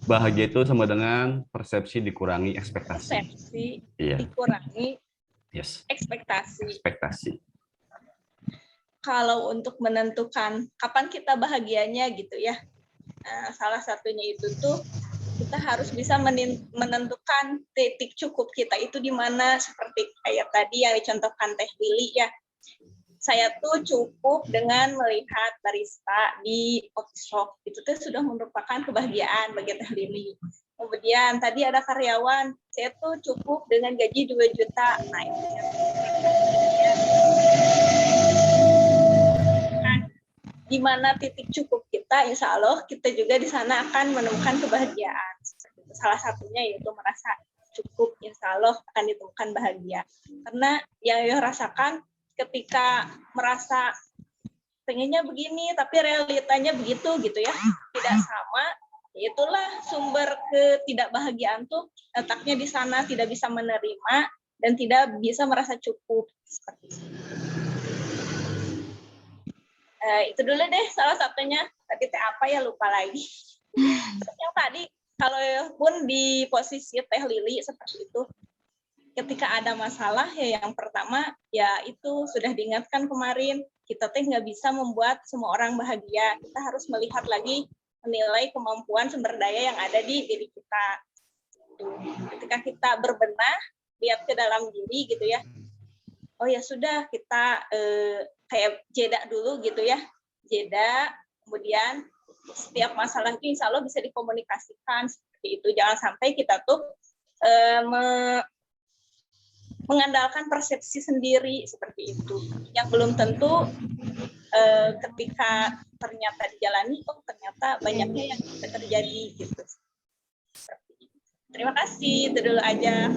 Bahagia itu sama dengan persepsi dikurangi ekspektasi. Persepsi Iya. dikurangi Yes. ekspektasi. Ekspektasi. Kalau untuk menentukan kapan kita bahagianya gitu ya, salah satunya itu tuh kita harus bisa menentukan titik cukup kita itu di mana seperti kayak tadi yang dicontohkan Teh Lili ya. Saya tuh cukup dengan melihat barista di coffee shop itu tuh sudah merupakan kebahagiaan bagi Teh Lili. Kemudian tadi ada karyawan, saya tuh cukup dengan gaji 2 juta. Nah, itu di mana titik cukup kita, insya Allah kita juga di sana akan menemukan kebahagiaan. Salah satunya yaitu merasa cukup, insya Allah akan ditemukan bahagia. Karena yang saya rasakan ketika merasa pengennya begini, tapi realitanya begitu gitu ya, tidak sama. Itulah sumber ketidakbahagiaan tuh letaknya di sana, tidak bisa menerima dan tidak bisa merasa cukup. Seperti itu. Itu dulu deh salah satunya. Tadi apa ya lupa lagi. Yang tadi kalau pun di posisi Teh Lili seperti itu, ketika ada masalah ya yang pertama ya itu sudah diingatkan kemarin, kita teh nggak bisa membuat semua orang bahagia. Kita harus melihat lagi, menilai kemampuan sumber daya yang ada di diri kita. Ketika kita berbenah, lihat ke dalam diri gitu ya. Oh ya sudah, kita kayak jeda dulu gitu ya. Jeda, kemudian setiap masalah itu insya Allah bisa dikomunikasikan seperti itu. Jangan sampai kita tuh mengandalkan persepsi sendiri seperti itu, yang belum tentu ketika ternyata dijalani, ternyata banyaknya yang bisa terjadi gitu. Terima kasih, itu dulu aja.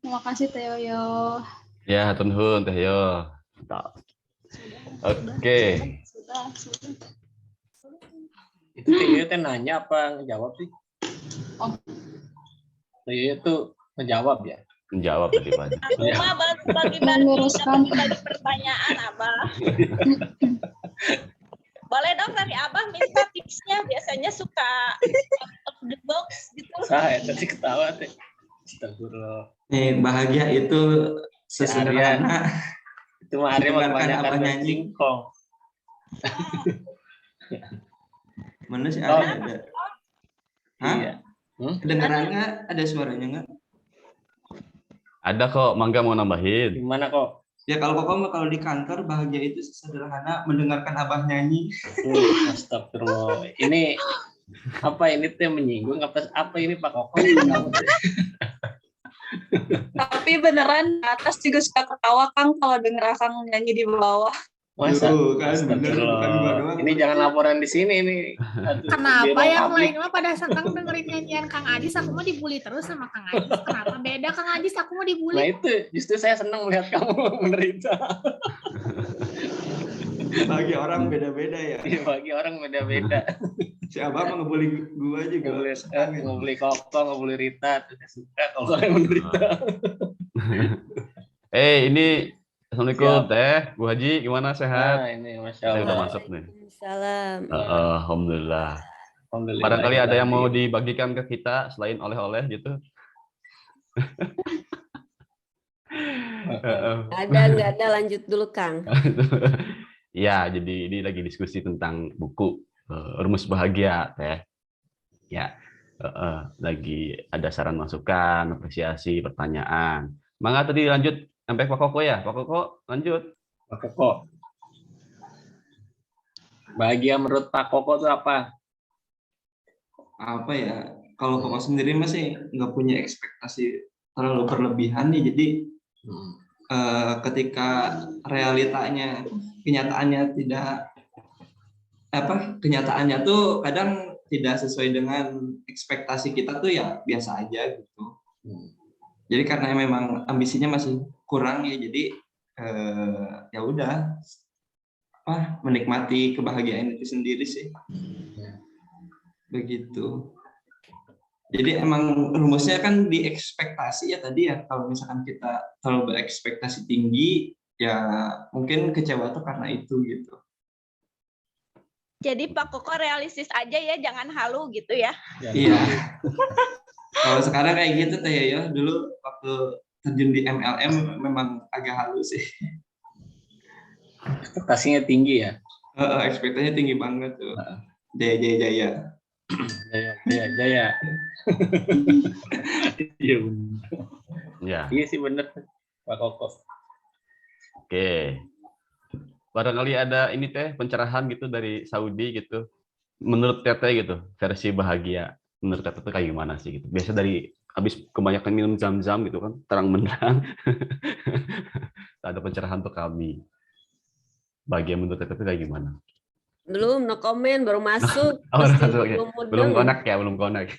Terima kasih Teh Yoyo. Ya, hatur nuhun Teh Yo. Oke. Sudah. Itu Teh teh nanya apa ngejawab sih? Oh. Teh itu ngejawab ya. Menjawab tadi Pak. Aku mah baru bagi-bagi pertanyaan, Abah. Boleh dong dari Abah minta tipsnya, biasanya suka out of the box gitu. Saya tadi ketawa teh. Astagfirullah. Bahagia itu sesederhana Itu mah Arya mendengarkan kebanyakan Abah nyanyi. singkong. Mana sih Arya ada? Hah? Iya. Kedengeran nggak? Ada suaranya nggak? Ada kok, Mangga mau nambahin. Gimana kok? Ya kalau kalau di kantor bahagia itu sesederhana mendengarkan Abah nyanyi. Astagfirullah. Ini apa ini teh menyinggung apa ini Pak Koko? Tapi beneran di atas juga suka ketawa Kang kalau denger Akang nyanyi di bawah. Masa? Tuh, kan bener, Astagfirullah. bukan gua doang. Ini jangan laporan di sini nih. Aduh, Kenapa biar yang publik. lain mah pada sakang dengerin nyanyian Kang Adis, aku mau dibully terus sama Kang Adis. Kenapa beda Kang Adis, aku mau Nah dibully. itu justru saya senang melihat kamu menderita. Bagi orang beda-beda ya. Bagi orang beda-beda. Si Abah mah ngebully gua juga. Ngebeli Koko, ngebeli Rita, tidak suka kalau yang menderita. Ini Assalamualaikum Siap. Teh, Bu Haji, gimana sehat? Nah ini Masya Saya udah Allah. masuk nih. Salam. Alhamdulillah. Alhamdulillah. Barangkali ada yang mau dibagikan ke kita selain oleh-oleh gitu. Nggak ada, lanjut dulu Kang. Ya, jadi ini lagi diskusi tentang buku Rumus Bahagia, Teh. Ya, lagi ada saran masukan, apresiasi, pertanyaan. Mangga tadi lanjut sampai Pak Koko ya, Pak Koko lanjut. Pak Koko. Bahagia menurut Pak Koko itu apa? Apa ya? Kalau Koko sendiri masih nggak punya ekspektasi terlalu berlebihan nih, jadi ketika realitanya, kenyataannya tuh kadang tidak sesuai dengan ekspektasi kita tuh ya biasa aja gitu. Jadi karena memang ambisinya masih kurang ya, jadi ya udah menikmati kebahagiaan itu sendiri sih. Begitu. Jadi emang rumusnya kan di ekspektasi ya tadi ya. Kalau misalkan kita terlalu berekspektasi tinggi, ya mungkin kecewa tuh karena itu gitu. Jadi Pak Koko realistis aja ya, jangan halu gitu ya. Iya. Kalau sekarang kayak gitu Teh ya, dulu waktu terjun di MLM memang agak halus sih. Ekspektasinya tinggi ya. Ekspektasinya tinggi banget tuh. Jaya. Jaya. Iya benar. Ya. Iya sih benar Pak Koko. Oke. Barangkali ada ini Teh pencerahan gitu dari Saudi gitu. Menurut Teteh gitu, versi bahagia. Menurut Teteh tuh kayak gimana sih gitu. Biasa dari habis kebanyakan minum zam-zam gitu kan, terang benderang. Ada pencerahan untuk kami. Bahagia menurut Teteh tuh kayak gimana? Belum, no comment, baru masuk. Belum konek ya, belum konek.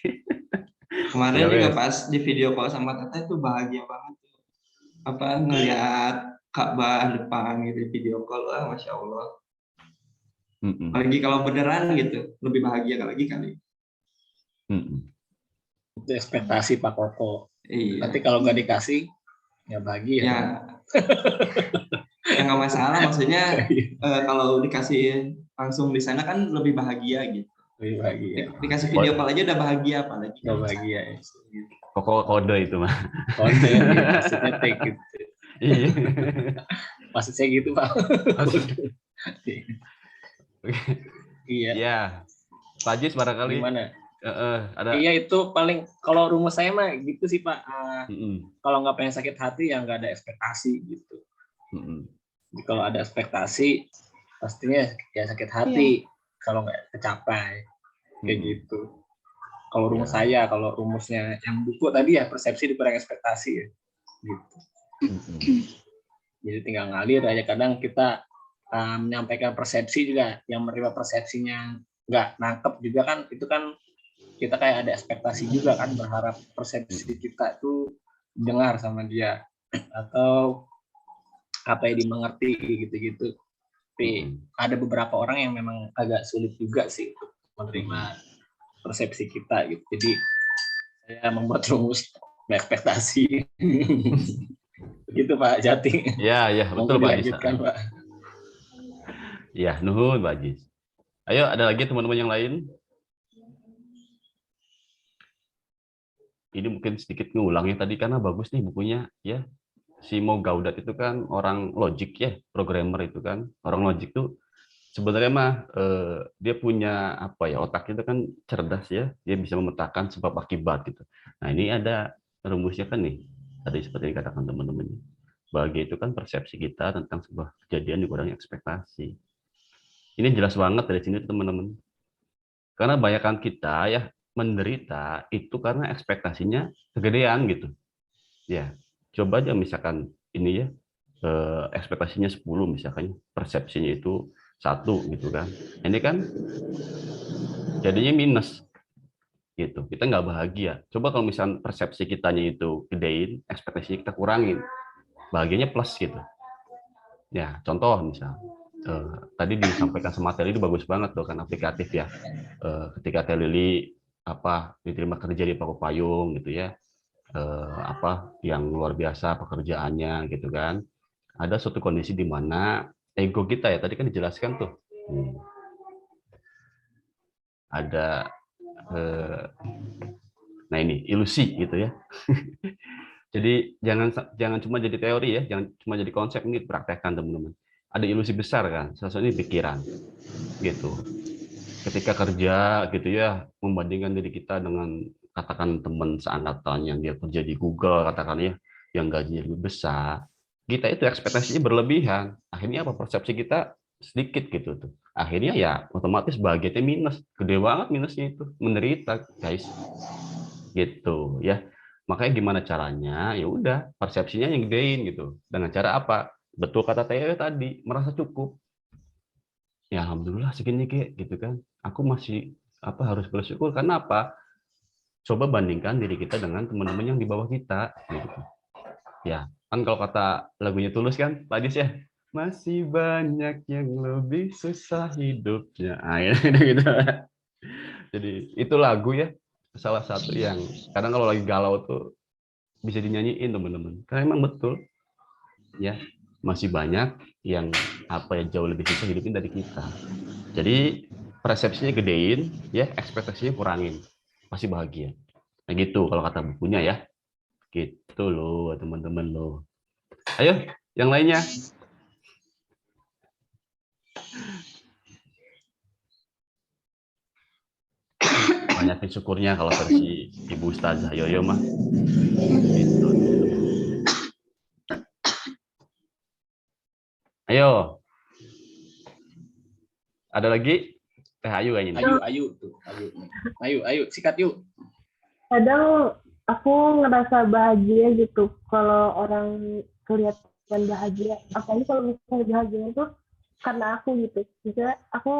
Kemarin juga pas di video call sama Teteh tuh bahagia banget. Ngelihat Ka'bah depan gitu video call, Masya Allah. Lagi kalau beneran gitu, lebih bahagia lagi kali. Itu ekspektasi Pak Koko. Iya. Nanti kalau nggak dikasih, ya bahagia. Ya, ya nggak masalah. Maksudnya kalau dikasih langsung di sana kan lebih bahagia gitu. Lebih bahagia. Dikasih video call aja udah bahagia, apalagi. Udah bahagia ya. Koko kode itu mah. Kode maksudnya take gitu. Maksudnya gitu Pak. Iya. Iya. Pak Jis barangkali. Gimana? Ada. Iya itu paling kalau rumus saya mah gitu sih Pak. Kalau nggak pengen sakit hati ya nggak ada ekspektasi gitu. Jadi kalau ada ekspektasi pastinya ya sakit hati kalau nggak kecapai kayak gitu. Kalau rumus saya, kalau rumusnya yang buku tadi ya persepsi dikurang ekspektasi ya. Gitu. Jadi tinggal ngalir aja. Kadang kita menyampaikan persepsi juga, yang menerima persepsinya nggak nangkep juga kan, itu kan kita kayak ada ekspektasi juga kan, berharap persepsi kita itu dengar sama dia atau apa yang dimengerti gitu-gitu. Tapi ada beberapa orang yang memang agak sulit juga sih untuk menerima persepsi kita gitu. Jadi saya membuat rumus ekspektasi. Begitu Pak Jati. Ya, betul Pak Ajis. Pak. Ya, nuhun Pak Ajis. Ayo, ada lagi teman-teman yang lain? Ini mungkin sedikit ngulangnya tadi karena bagus nih bukunya ya. Si Mo Gaudat itu kan orang logik ya, programmer itu kan. Orang logik tuh sebenarnya mah dia punya apa ya, otak itu kan cerdas ya. Dia bisa memetakan sebab akibat gitu. Nah, ini ada rumusnya kan nih. Tadi seperti yang dikatakan teman-teman. Bahagia itu kan persepsi kita tentang sebuah kejadian dikurangi ekspektasi. Ini jelas banget dari sini teman-teman. Karena banyakkan kita ya menderita itu karena ekspektasinya kegedean gitu. Ya, coba aja misalkan ini ya, ekspektasinya 10 misalkan, persepsinya itu 1 gitu kan. Ini kan jadinya minus gitu. Kita nggak bahagia. Coba kalau misalkan persepsi kitanya itu gedein, ekspektasinya kita kurangin, bahagianya plus gitu. Ya, contoh misal tadi disampaikan sama Teh Lili bagus banget tuh kan, aplikatif ya. Ketika Teh Lili diterima kerja di Paku Payung gitu ya, yang luar biasa pekerjaannya gitu kan. Ada suatu kondisi di mana ego kita ya tadi kan dijelaskan tuh. Ada nah ini ilusi gitu ya. Jadi jangan cuma jadi teori ya, jangan cuma jadi konsep, ini praktekkan teman-teman. Ada ilusi besar kan, salah satunya pikiran gitu. Ketika kerja gitu ya, membandingkan diri kita dengan katakan teman seangkatan yang dia kerja di Google katakan ya, yang gajinya lebih besar, kita itu ekspektasinya berlebihan. Akhirnya apa, persepsi kita sedikit gitu tuh. Akhirnya ya otomatis bahagianya minus, gede banget minusnya itu, menderita guys. Gitu ya. Makanya gimana caranya? Ya udah, persepsinya yang gedein gitu. Dengan cara apa? Betul kata Teo tadi, merasa cukup. Ya alhamdulillah segini Ki, gitu kan. Aku masih harus bersyukur karena apa? Coba bandingkan diri kita dengan teman-teman yang di bawah kita gitu. Ya, kan kalau kata lagunya Tulus kan, Pak Adis ya, masih banyak yang lebih susah hidupnya. Gitu. Jadi itu lagu ya, salah satu yang kadang kalau lagi galau tuh bisa dinyanyiin teman-teman. Karena emang betul ya, masih banyak yang jauh lebih susah hidupin dari kita. Jadi persepsinya gedein ya, ekspektasinya kurangin, pasti bahagia. Nah gitu kalau kata bukunya ya. Gitu loh teman-teman loh. Ayo yang lainnya. Banyakin syukurnya kalau versi Ibu Ustazah Yoyo mah. Gitu. Ayo. Ada lagi? Teh Ayu kayaknya. Ayu, sikat yuk. Kadang aku ngerasa bahagia gitu kalau orang kelihatan bahagia. Apalagi kalau misalnya bahagia itu karena aku gitu. Misalnya aku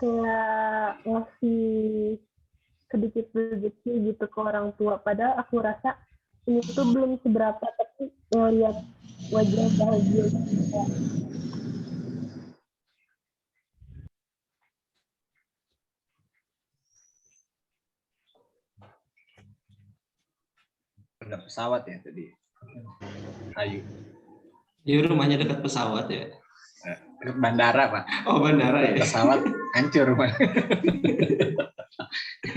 kayak ngasih sedikit rezeki gitu ke orang tua. Padahal aku rasa ini tuh belum seberapa, tapi ngeliat wajah bahagia gitu. Dekat pesawat ya tadi. Ayu. Di rumahnya dekat pesawat ya? Dekat bandara Pak. Oh bandara ya. Pesawat hancur Pak.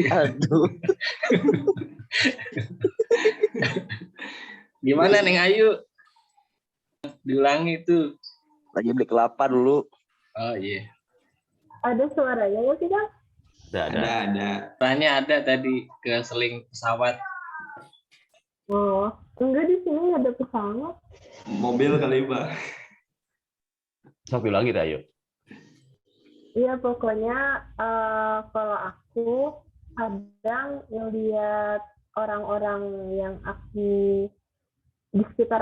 Aduh. Gimana Neng Ayu? Diulangi tuh. Lagi beli kelapa dulu. Oh iya. Ada suaranya nggak sih Bang? Ada. Suaranya ada tadi ke seling pesawat. Oh, enggak, di sini nggak ada pesawat. Mobil kali Pak. Sok ulangi deh ayo. Iya pokoknya kalau aku kadang ngelihat orang-orang yang aku di sekitar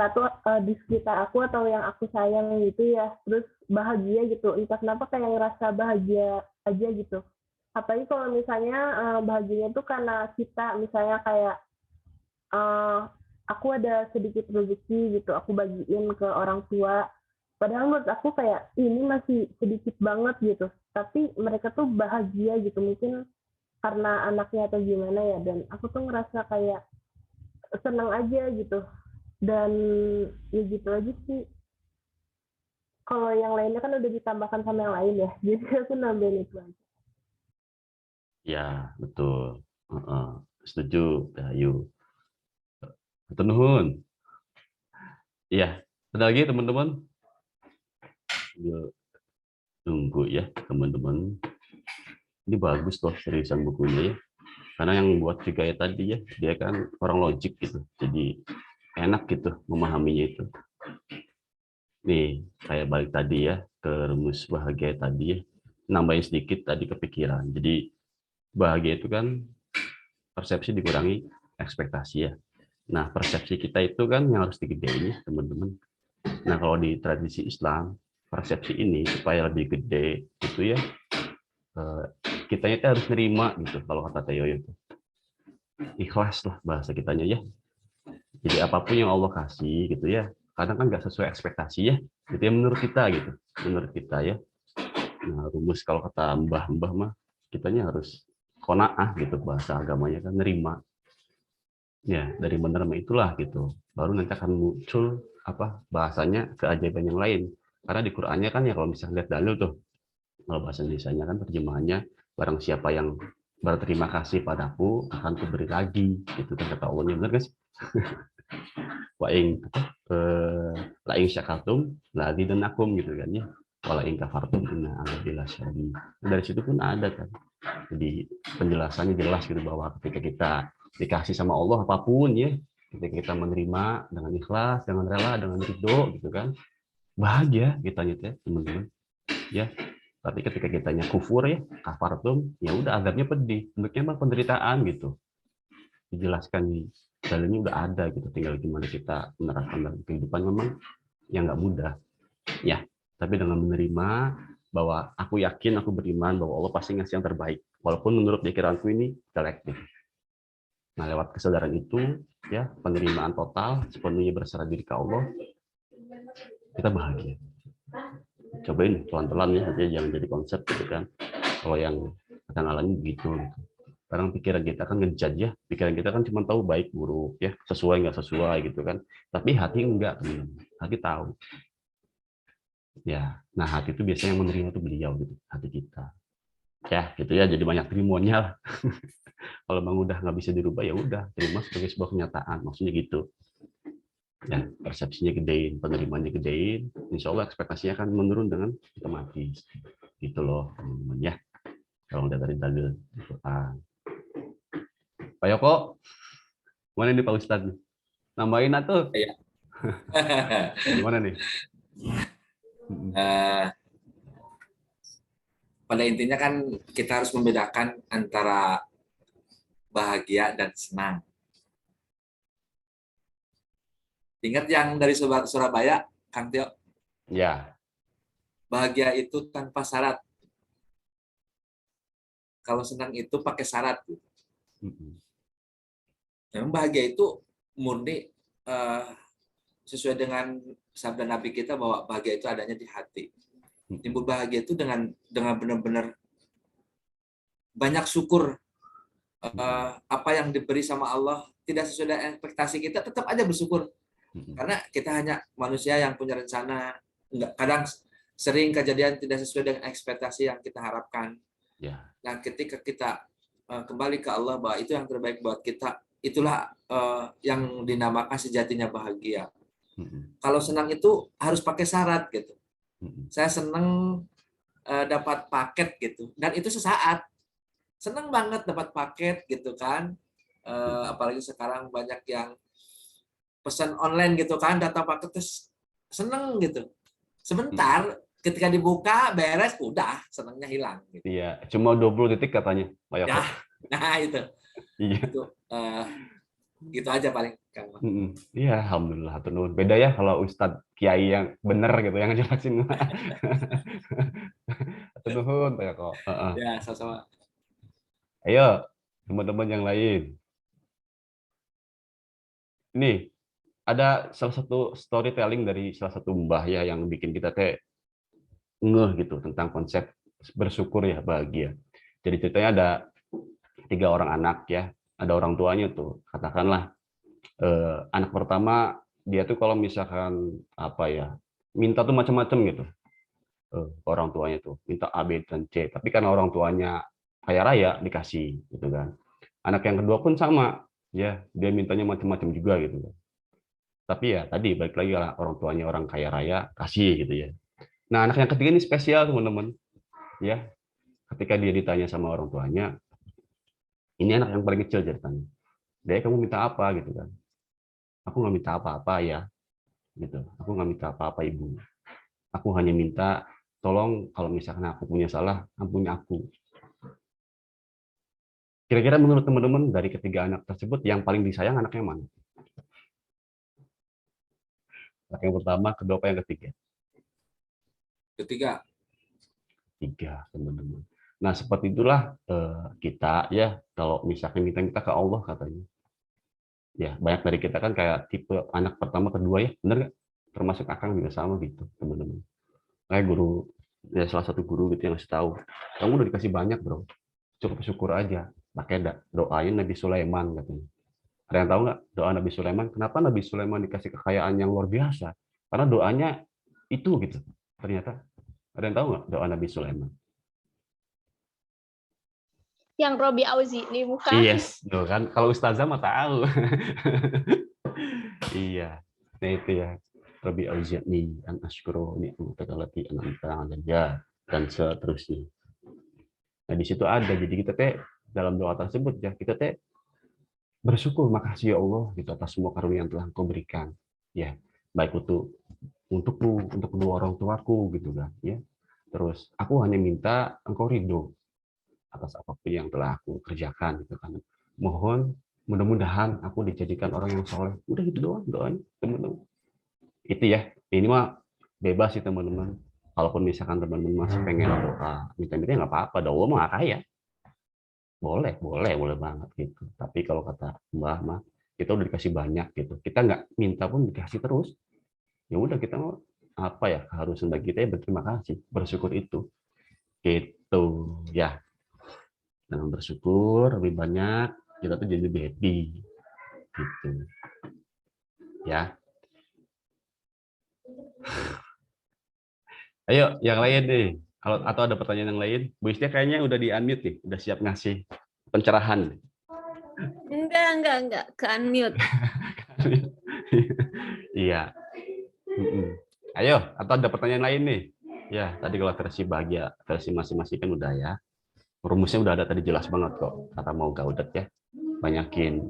aku atau yang aku sayang gitu ya, terus bahagia gitu, entah kenapa kayak ngerasa bahagia aja gitu. Apalagi kalau misalnya bahagianya itu karena kita misalnya kayak aku ada sedikit rezeki gitu, aku bagiin ke orang tua, padahal menurut aku kayak ini masih sedikit banget gitu, tapi mereka tuh bahagia gitu, mungkin karena anaknya atau gimana ya, dan aku tuh ngerasa kayak senang aja gitu. Dan ya gitu aja sih. Kalau yang lainnya kan udah ditambahkan sama yang lain ya, jadi aku nambahin itu aja. Ya, betul. Setuju, Ayu. Betul nuhun. Iya, ada lagi teman-teman? Tunggu ya, teman-teman. Ini bagus loh seriusan bukunya ya. Karena yang buat juga ya tadi ya, dia kan orang logik gitu. Jadi enak gitu memahaminya itu. Nih, kayak balik tadi ya ke rumus bahagia tadi ya. Nambahin sedikit tadi kepikiran. Jadi bahagia itu kan persepsi dikurangi ekspektasi ya. Nah, persepsi kita itu kan yang harus digedein ya, teman-teman. Nah, kalau di tradisi Islam, persepsi ini supaya lebih gede itu ya, kitanya itu harus nerima gitu, kalau kata Teo itu. Ikhlas lah bahasa kitanya ya. Jadi apapun yang Allah kasih gitu ya, kadang kan nggak sesuai ekspektasi ya. Itu yang menurut kita gitu, menurut kita ya. Nah, rumus kalau kata mbah-mbah mah, kitanya harus qanaah gitu, bahasa agamanya kan nerima. Ya, dari menerima itulah gitu. Baru nanti akan muncul apa bahasanya keajaiban yang lain. Karena di Qur'annya kan ya kalau misalnya lihat dalil tuh, kalau bahasa Indonesianya kan terjemahannya barang siapa yang berterima kasih padaku akan kuberi lagi gitu kan kata Allahnya, benar guys? Wa ing la ing syakartum la azidannakum gitu kan ya. Wala ing kafartum inna a'adzabillahi syadid. Dari situ pun ada kan. Jadi penjelasannya jelas gitu bahwa ketika kita dikasih sama Allah apapun ya, ketika kita menerima dengan ikhlas, dengan rela, dengan ridho gitu kan, bahagia kitanya teh teman-teman ya. Tapi ketika kitanya kufur ya, kafartum, ya udah azabnya pedih, bentuknya mah penderitaan gitu. Dijelaskan nih, dalilnya udah ada gitu, tinggal gimana kita menerapkan dalam kehidupan memang yang nggak mudah ya. Tapi dengan menerima bahwa aku yakin, aku beriman bahwa Allah pasti ngasih yang terbaik, walaupun menurut pikiranku ini jelek gitu. Nah, lewat kesadaran itu ya, penerimaan total sepenuhnya berserah diri ke Allah, kita bahagia. Cobain pelan-pelan ya, aja jangan jadi konsep gitu kan. Kalau yang kadang alami begitu gitu. Kadang pikiran kita kan ngejudge ya, pikiran kita kan cuma tahu baik buruk ya, sesuai nggak sesuai gitu kan. Tapi hati enggak, hati tahu. Ya, nah hati itu biasanya yang menerima itu beliau gitu, hati kita. Ya, gitu ya, jadi banyak testimonial. Kalau memang udah nggak bisa dirubah ya udah, terima sebagai sebuah kenyataan, maksudnya gitu. Ya, persepsinya gedein, penerimaannya gedein, insya Allah ekspektasinya akan menurun dengan otomatis. Gitu loh, teman-teman ya. Kalau udah dari dalil Quran. Pak Yoko, mana nih Pak Ustadz? Nambahin atuh. Iya. Gimana nih? Pada intinya kan kita harus membedakan antara bahagia dan senang. Ingat yang dari Surabaya, Kang Tio? Ya. Bahagia itu tanpa syarat. Kalau senang itu pakai syarat. Memang bahagia itu murni sesuai dengan sabda Nabi kita bahwa bahagia itu adanya di hati. Timbul bahagia itu dengan benar-benar banyak syukur apa yang diberi sama Allah tidak sesuai dengan ekspektasi kita, tetap aja bersyukur. Karena kita hanya manusia yang punya rencana, kadang sering kejadian tidak sesuai dengan ekspektasi yang kita harapkan. Nah, ketika kita kembali ke Allah bahwa itu yang terbaik buat kita, itulah yang dinamakan sejatinya bahagia. Kalau senang itu harus pakai syarat gitu. Saya senang dapat paket gitu, dan itu sesaat. Senang banget dapat paket gitu kan. Apalagi sekarang banyak yang pesan online gitu kan, data paket terus seneng gitu. Sebentar ketika dibuka beres udah senengnya hilang gitu. Iya, cuma 20 detik katanya. Ya, nah itu. Iya. Itu Gitu aja paling Kang. Iya, alhamdulillah. Beda ya kalau Ustadz Kiai yang bener gitu yang ngejelasin. Nuhun ya kok. Ya, sama-sama. Ayo, teman-teman yang lain. Ini ada salah satu storytelling dari salah satu mbah ya yang bikin kita ngeh gitu tentang konsep bersyukur ya, bahagia. Jadi ceritanya ada 3 orang anak ya, ada orang tuanya tuh, katakanlah anak pertama dia tuh kalau misalkan apa ya, minta tuh macam-macam gitu. Orang tuanya tuh minta A, B, dan C, tapi karena orang tuanya kaya raya dikasih gitu kan. Anak yang kedua pun sama ya, dia mintanya macam-macam juga gitu kan. Tapi ya tadi balik lagi lah, orang tuanya orang kaya raya kasih gitu ya. Nah, anak yang ketiga ini spesial teman-teman ya. Ketika dia ditanya sama orang tuanya, ini anak yang paling kecil ceritanya, "Dek, kamu minta apa?" gitu kan. "Aku nggak minta apa-apa ya," gitu. "Aku nggak minta apa-apa ibu. Aku hanya minta tolong kalau misalkan aku punya salah, ampuni aku." Kira-kira menurut teman-teman dari ketiga anak tersebut yang paling disayang anak yang mana? Anak yang pertama, kedua, apa yang ketiga? Ketiga. 3, teman-teman. Nah, seperti itulah kita ya, kalau misalkan kita ke Allah katanya. Ya, banyak dari kita kan kayak tipe anak pertama, kedua ya, benar nggak? Termasuk Akang juga sama gitu, teman-teman. Kayak guru, ya salah satu guru gitu yang ngasih tahu, "Kamu udah dikasih banyak, bro. Cukup syukur aja. Pakai doain Nabi Sulaiman," katanya. Ada yang tahu nggak doa Nabi Sulaiman? Kenapa Nabi Sulaiman dikasih kekayaan yang luar biasa? Karena doanya itu gitu. Ternyata ada yang tahu nggak doa Nabi Sulaiman? Yang Robi Auzi nih bukan? Yes, tuh kan. Kalau Ustazah mah tahu. Iya. Nah itu ya. Robi Auzi'ni an asykuru ni'mataka allati an'amta 'alayya dan seterusnya. Nah, di situ ada. Jadi kita dalam doa tersebut ya, kita bersyukur, makasih ya Allah gitu atas semua karunia yang telah Engkau berikan. Ya, baik untukku, untuk kedua orang tuaku gitu kan, ya. Terus aku hanya minta Engkau ridho atas apapun yang telah aku kerjakan gitu kan. Mohon mudah-mudahan aku dijadikan orang yang soleh. Udah gitu doang doanya, teman-teman. Itu ya. Ini mah bebas sih teman-teman. Kalaupun misalkan teman-teman masih pengen doa, minta-minta nggak apa-apa. Doa mah nggak kaya. Boleh banget gitu. Tapi kalau kata Mbah mah, kita udah dikasih banyak gitu. Kita nggak minta pun dikasih terus. Ya udah kita mau apa ya, keharusan bagi kita ya berterima kasih, bersyukur itu. Gitu ya. Dengan bersyukur lebih banyak, kita tuh jadi lebih happy. Gitu. Ya. Ayo, yang lain deh. Atau ada pertanyaan yang lain? Bu Istia kayaknya udah di-unmute nih, udah siap ngasih pencerahan. Enggak, ke unmute. Iya. Ayo, atau ada pertanyaan lain nih? Ya, tadi kalau versi bahagia, versi masing-masing kan udah ya. Rumusnya udah ada tadi, jelas banget kok. Kata mau Gaudet ya. Banyakin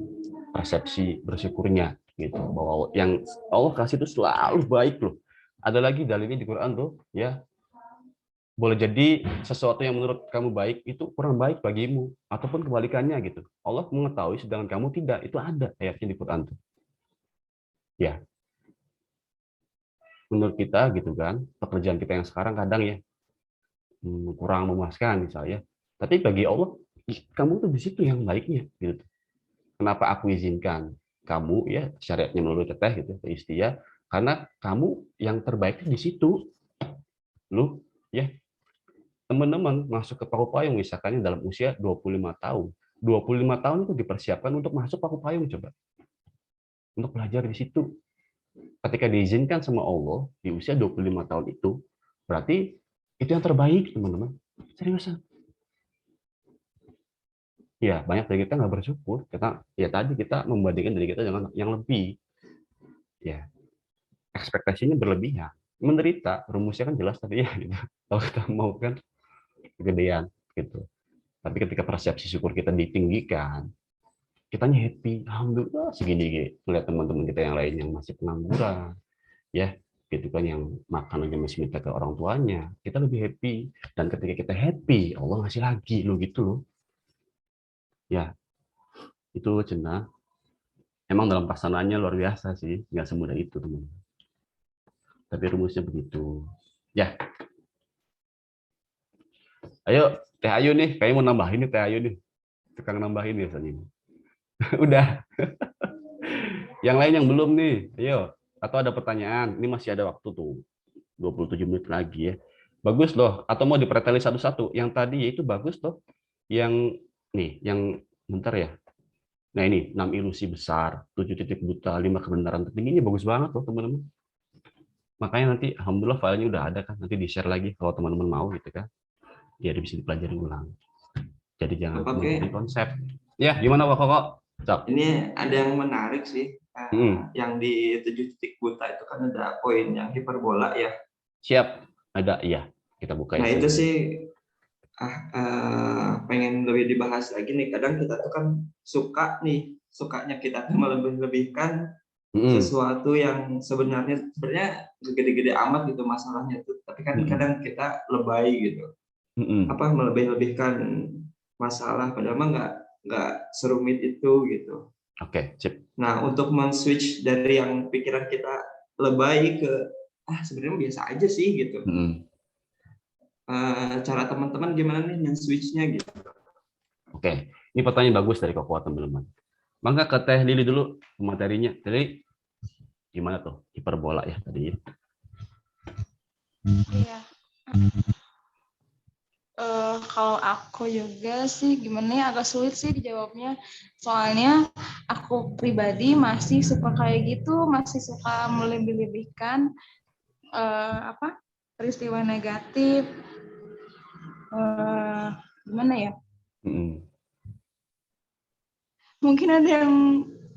persepsi bersyukurnya gitu. Bahwa yang Allah kasih itu selalu baik loh. Ada lagi dalilnya di Quran tuh, ya. Boleh jadi sesuatu yang menurut kamu baik itu kurang baik bagimu, ataupun kebalikannya gitu. Allah mengetahui sedangkan kamu tidak. Itu ada ayatnya di Quran tuh. Ya. Menurut kita gitu kan, pekerjaan kita yang sekarang kadang ya kurang memuaskan misalnya. Tapi bagi Allah, kamu tuh di situ yang baiknya gitu. Kenapa aku izinkan kamu ya, syariatnya melalui teteh gitu, Istia, karena kamu yang terbaik di situ. Lu ya, teman-teman masuk ke Paku Payung misalkan dalam usia 25 tahun. 25 tahun itu dipersiapkan untuk masuk Paku Payung coba. Untuk belajar di situ. Ketika diizinkan sama Allah di usia 25 tahun itu, berarti itu yang terbaik, teman-teman. Seriusan. Ya, banyak dari kita nggak bersyukur. Kita membandingkan diri kita dengan yang lebih. Ya, ekspektasinya berlebihan. Menderita, rumusnya kan jelas tadi ya. Gitu. Kalau kita mau kan kegedean gitu. Tapi ketika persepsi syukur kita ditinggikan, kitanya happy, alhamdulillah segini melihat teman-teman kita yang lain yang masih pengangguran, ya gitu kan, yang makan aja masih minta ke orang tuanya, kita lebih happy. Dan ketika kita happy, Allah ngasih lagi lo gitu loh. Ya, itu cenah Emang dalam pelaksanaannya luar biasa sih, nggak semudah itu teman. Tapi rumusnya begitu. Ya. Ayo, Teh Ayu nih, kayaknya mau nambahin nih Teh Ayu nih. Tukang nambahin biasanya. Udah. Yang lain yang belum nih, ayo. Atau ada pertanyaan? Ini masih ada waktu tuh. 27 menit lagi ya. Bagus loh. Atau mau dipreteli satu-satu. Yang tadi itu bagus loh. Yang nih, yang bentar ya. Nah ini 6 ilusi besar, 7 titik buta, 5 kebenaran tertinggi. Ini bagus banget loh teman-teman. Makanya nanti alhamdulillah filenya udah ada kan. Nanti di-share lagi kalau teman-teman mau gitu kan. Biar bisa dipelajari ulang. Jadi jangan mengikuti konsep. Ya, gimana Pak Koko? Ini ada yang menarik sih. Yang di 7 titik buta itu kan ada poin yang hiperbola ya. Siap, ada iya. Kita buka. Nah itu sih pengen lebih dibahas lagi nih. Kadang kita tuh kan sukanya kita tuh melebih-lebihkan sesuatu yang sebenarnya gede-gede amat gitu masalahnya tuh. Tapi kan kadang kita lebay gitu. Melebih-lebihkan masalah padahal mah nggak serumit itu gitu. Oke, sip. Nah, untuk men-switch dari yang pikiran kita lebay ke sebenarnya biasa aja sih gitu. Cara teman-teman gimana nih men-switch-nya gitu. Oke, ini pertanyaan bagus dari Koko teman-teman. Maka ke Teh Lili dulu materinya. Tadi gimana tuh? Hiperbola ya tadi. Iya. Kalau aku juga sih gimana ya, agak sulit sih dijawabnya. Soalnya aku pribadi masih suka kayak gitu, masih suka melebih-lebihkan peristiwa negatif. Gimana ya? Mungkin ada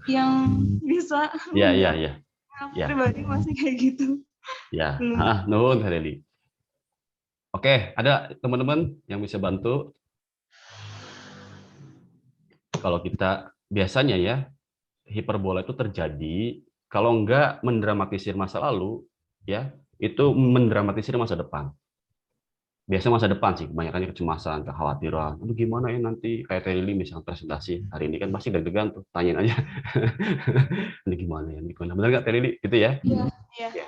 yang bisa. Iya. Aku pribadi masih kayak gitu. Ya, nuhun Lili. Oke, ada teman-teman yang bisa bantu? Kalau kita biasanya ya, hiperbola itu terjadi kalau enggak mendramatisir masa lalu, ya itu mendramatisir masa depan. Biasa masa depan sih, kebanyakannya kecemasan, kekhawatiran. Aduh gimana ya nanti, kayak Teh Lili misalnya presentasi hari ini kan pasti deg-degan tuh, tanyain aja. Ini gimana ya, benar nggak Teh Lili? Gitu ya? Iya.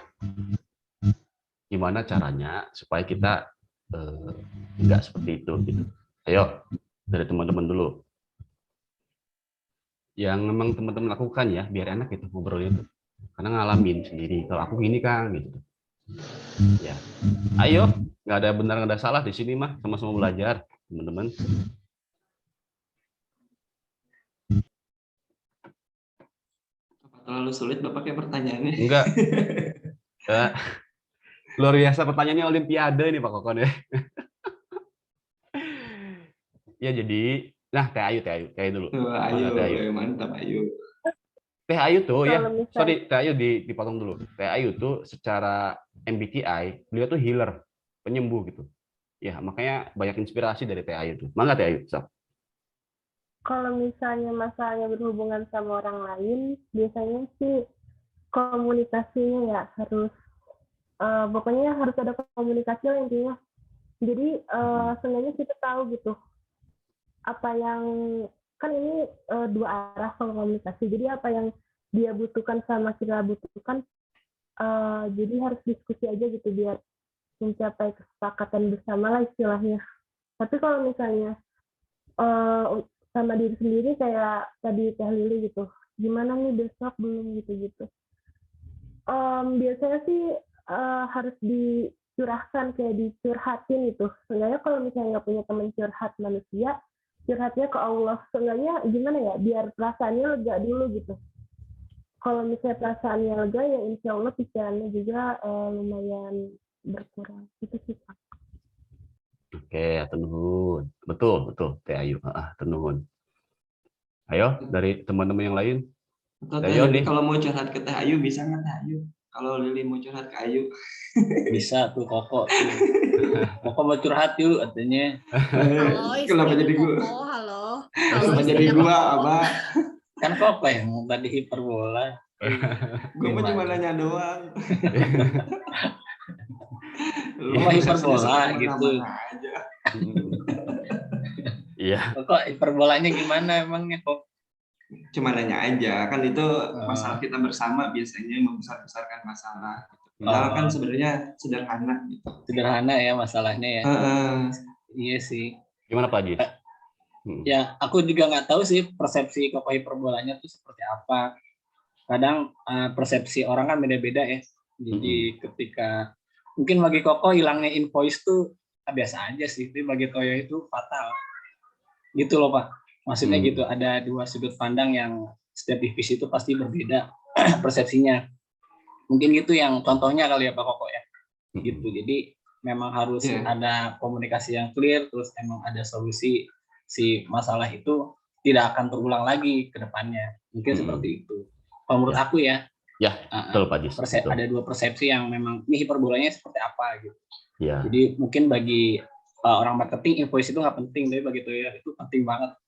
Gimana caranya supaya kita enggak seperti itu gitu. Ayo dari teman-teman dulu yang memang teman-teman lakukan ya biar enak gitu ngobrolnya tuh karena ngalamin sendiri kalau aku gini kan gitu ya. Ayo, nggak ada benar nggak ada salah di sini mah, sama-sama belajar teman-teman. Terlalu sulit Bapaknya pertanyaannya? Enggak. Luar biasa pertanyaannya olimpiade nih Pak Kokon ya. Ya jadi, nah Teh Ayu dulu. Ayu, mantap Ayu. Teh Ayu tuh ya, sorry Teh Ayu dipotong dulu. Teh Ayu tuh secara MBTI, beliau tuh healer, penyembuh gitu. Ya makanya banyak inspirasi dari Teh Ayu tuh. Mangga Teh Ayu, Kalau misalnya masalahnya berhubungan sama orang lain, biasanya sih komunikasinya ya harus pokoknya harus ada komunikasi lah intinya. Jadi seenggaknya kita tahu gitu apa yang kan ini dua arah kalau komunikasi. Jadi apa yang dia butuhkan sama kita butuhkan. Jadi harus diskusi aja gitu biar mencapai kesepakatan bersama lah istilahnya. Tapi kalau misalnya sama diri sendiri kayak tadi Teh Lili gitu, gimana nih besok belum gitu. Biasanya sih harus dicurahkan kayak dicurhatin itu. Seenggaknya kalau misalnya nggak punya teman curhat manusia, curhatnya ke Allah. Seenggaknya gimana ya, biar perasaannya lega dulu gitu. Kalau misalnya perasaannya lega ya insya Allah pikirannya juga lumayan berkurang. Itu sih Pak. Oke, tenun. Betul Teh Ayu. Tenun. Ayo dari teman-teman yang lain. Teh Lili kalau mau curhat ke Teh Ayu bisa nggak Teh Ayu? Kalau Lili mau curhat ke Ayu bisa tuh Koko. Koko mau curhat yuk artinya. Kenapa jadi gua? Halo. Kenapa jadi gua, Abah? Kan Koko yang tadi hiperbola. Gua mau cuma nanya doang. Lu mah hiperbola gitu. Iya. Kok hiperbolanya gimana emangnya kok? cuma nanya aja, kan itu masalah kita bersama biasanya membesar-besarkan masalah. Padahal kan sebenarnya sederhana gitu. Sederhana ya masalahnya ya. Iya sih. Gimana Pak Haji? Ya, aku juga nggak tahu sih persepsi Koko hiperbolanya tuh seperti apa. Kadang persepsi orang kan beda-beda ya. Jadi ketika mungkin bagi Koko hilangnya invoice tuh biasa aja sih, tapi bagi Toyo itu fatal. Gitu loh Pak. Maksudnya gitu, ada dua sudut pandang yang setiap divisi itu pasti berbeda persepsinya. Mungkin gitu yang contohnya kali ya Pak Koko ya. Gitu. Jadi memang harus ada komunikasi yang clear, terus emang ada solusi si masalah itu tidak akan terulang lagi ke depannya. Mungkin seperti itu. Kalau menurut aku ya. Ya, betul Pak Jis. Ada dua persepsi yang memang ini hiperbolanya seperti apa gitu. Ya. Jadi mungkin bagi orang marketing invoice itu nggak penting, tapi bagi Toyo itu penting banget.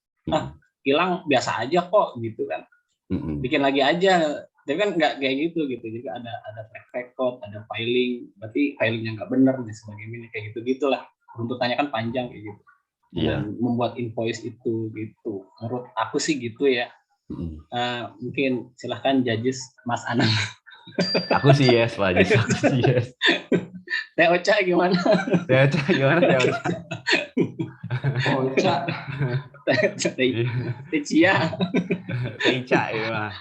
Hilang biasa aja kok gitu kan. Bikin lagi aja. Tapi kan nggak kayak gitu. Jadi ada track record, ada filing, berarti filingnya nggak benar dan sebagainya kayak gitu-gitulah. Tuntutannya kan panjang kayak gitu. Dan membuat invoice itu gitu. Menurut aku sih gitu ya. Mungkin silahkan judges Mas Anang. Aku sih yes Pak Jis. Aku sih yes. Teh Ocha gimana? Teh Ocha gimana Teh Ocha? Ocha. Teh Cia. Teh Ica ini mah.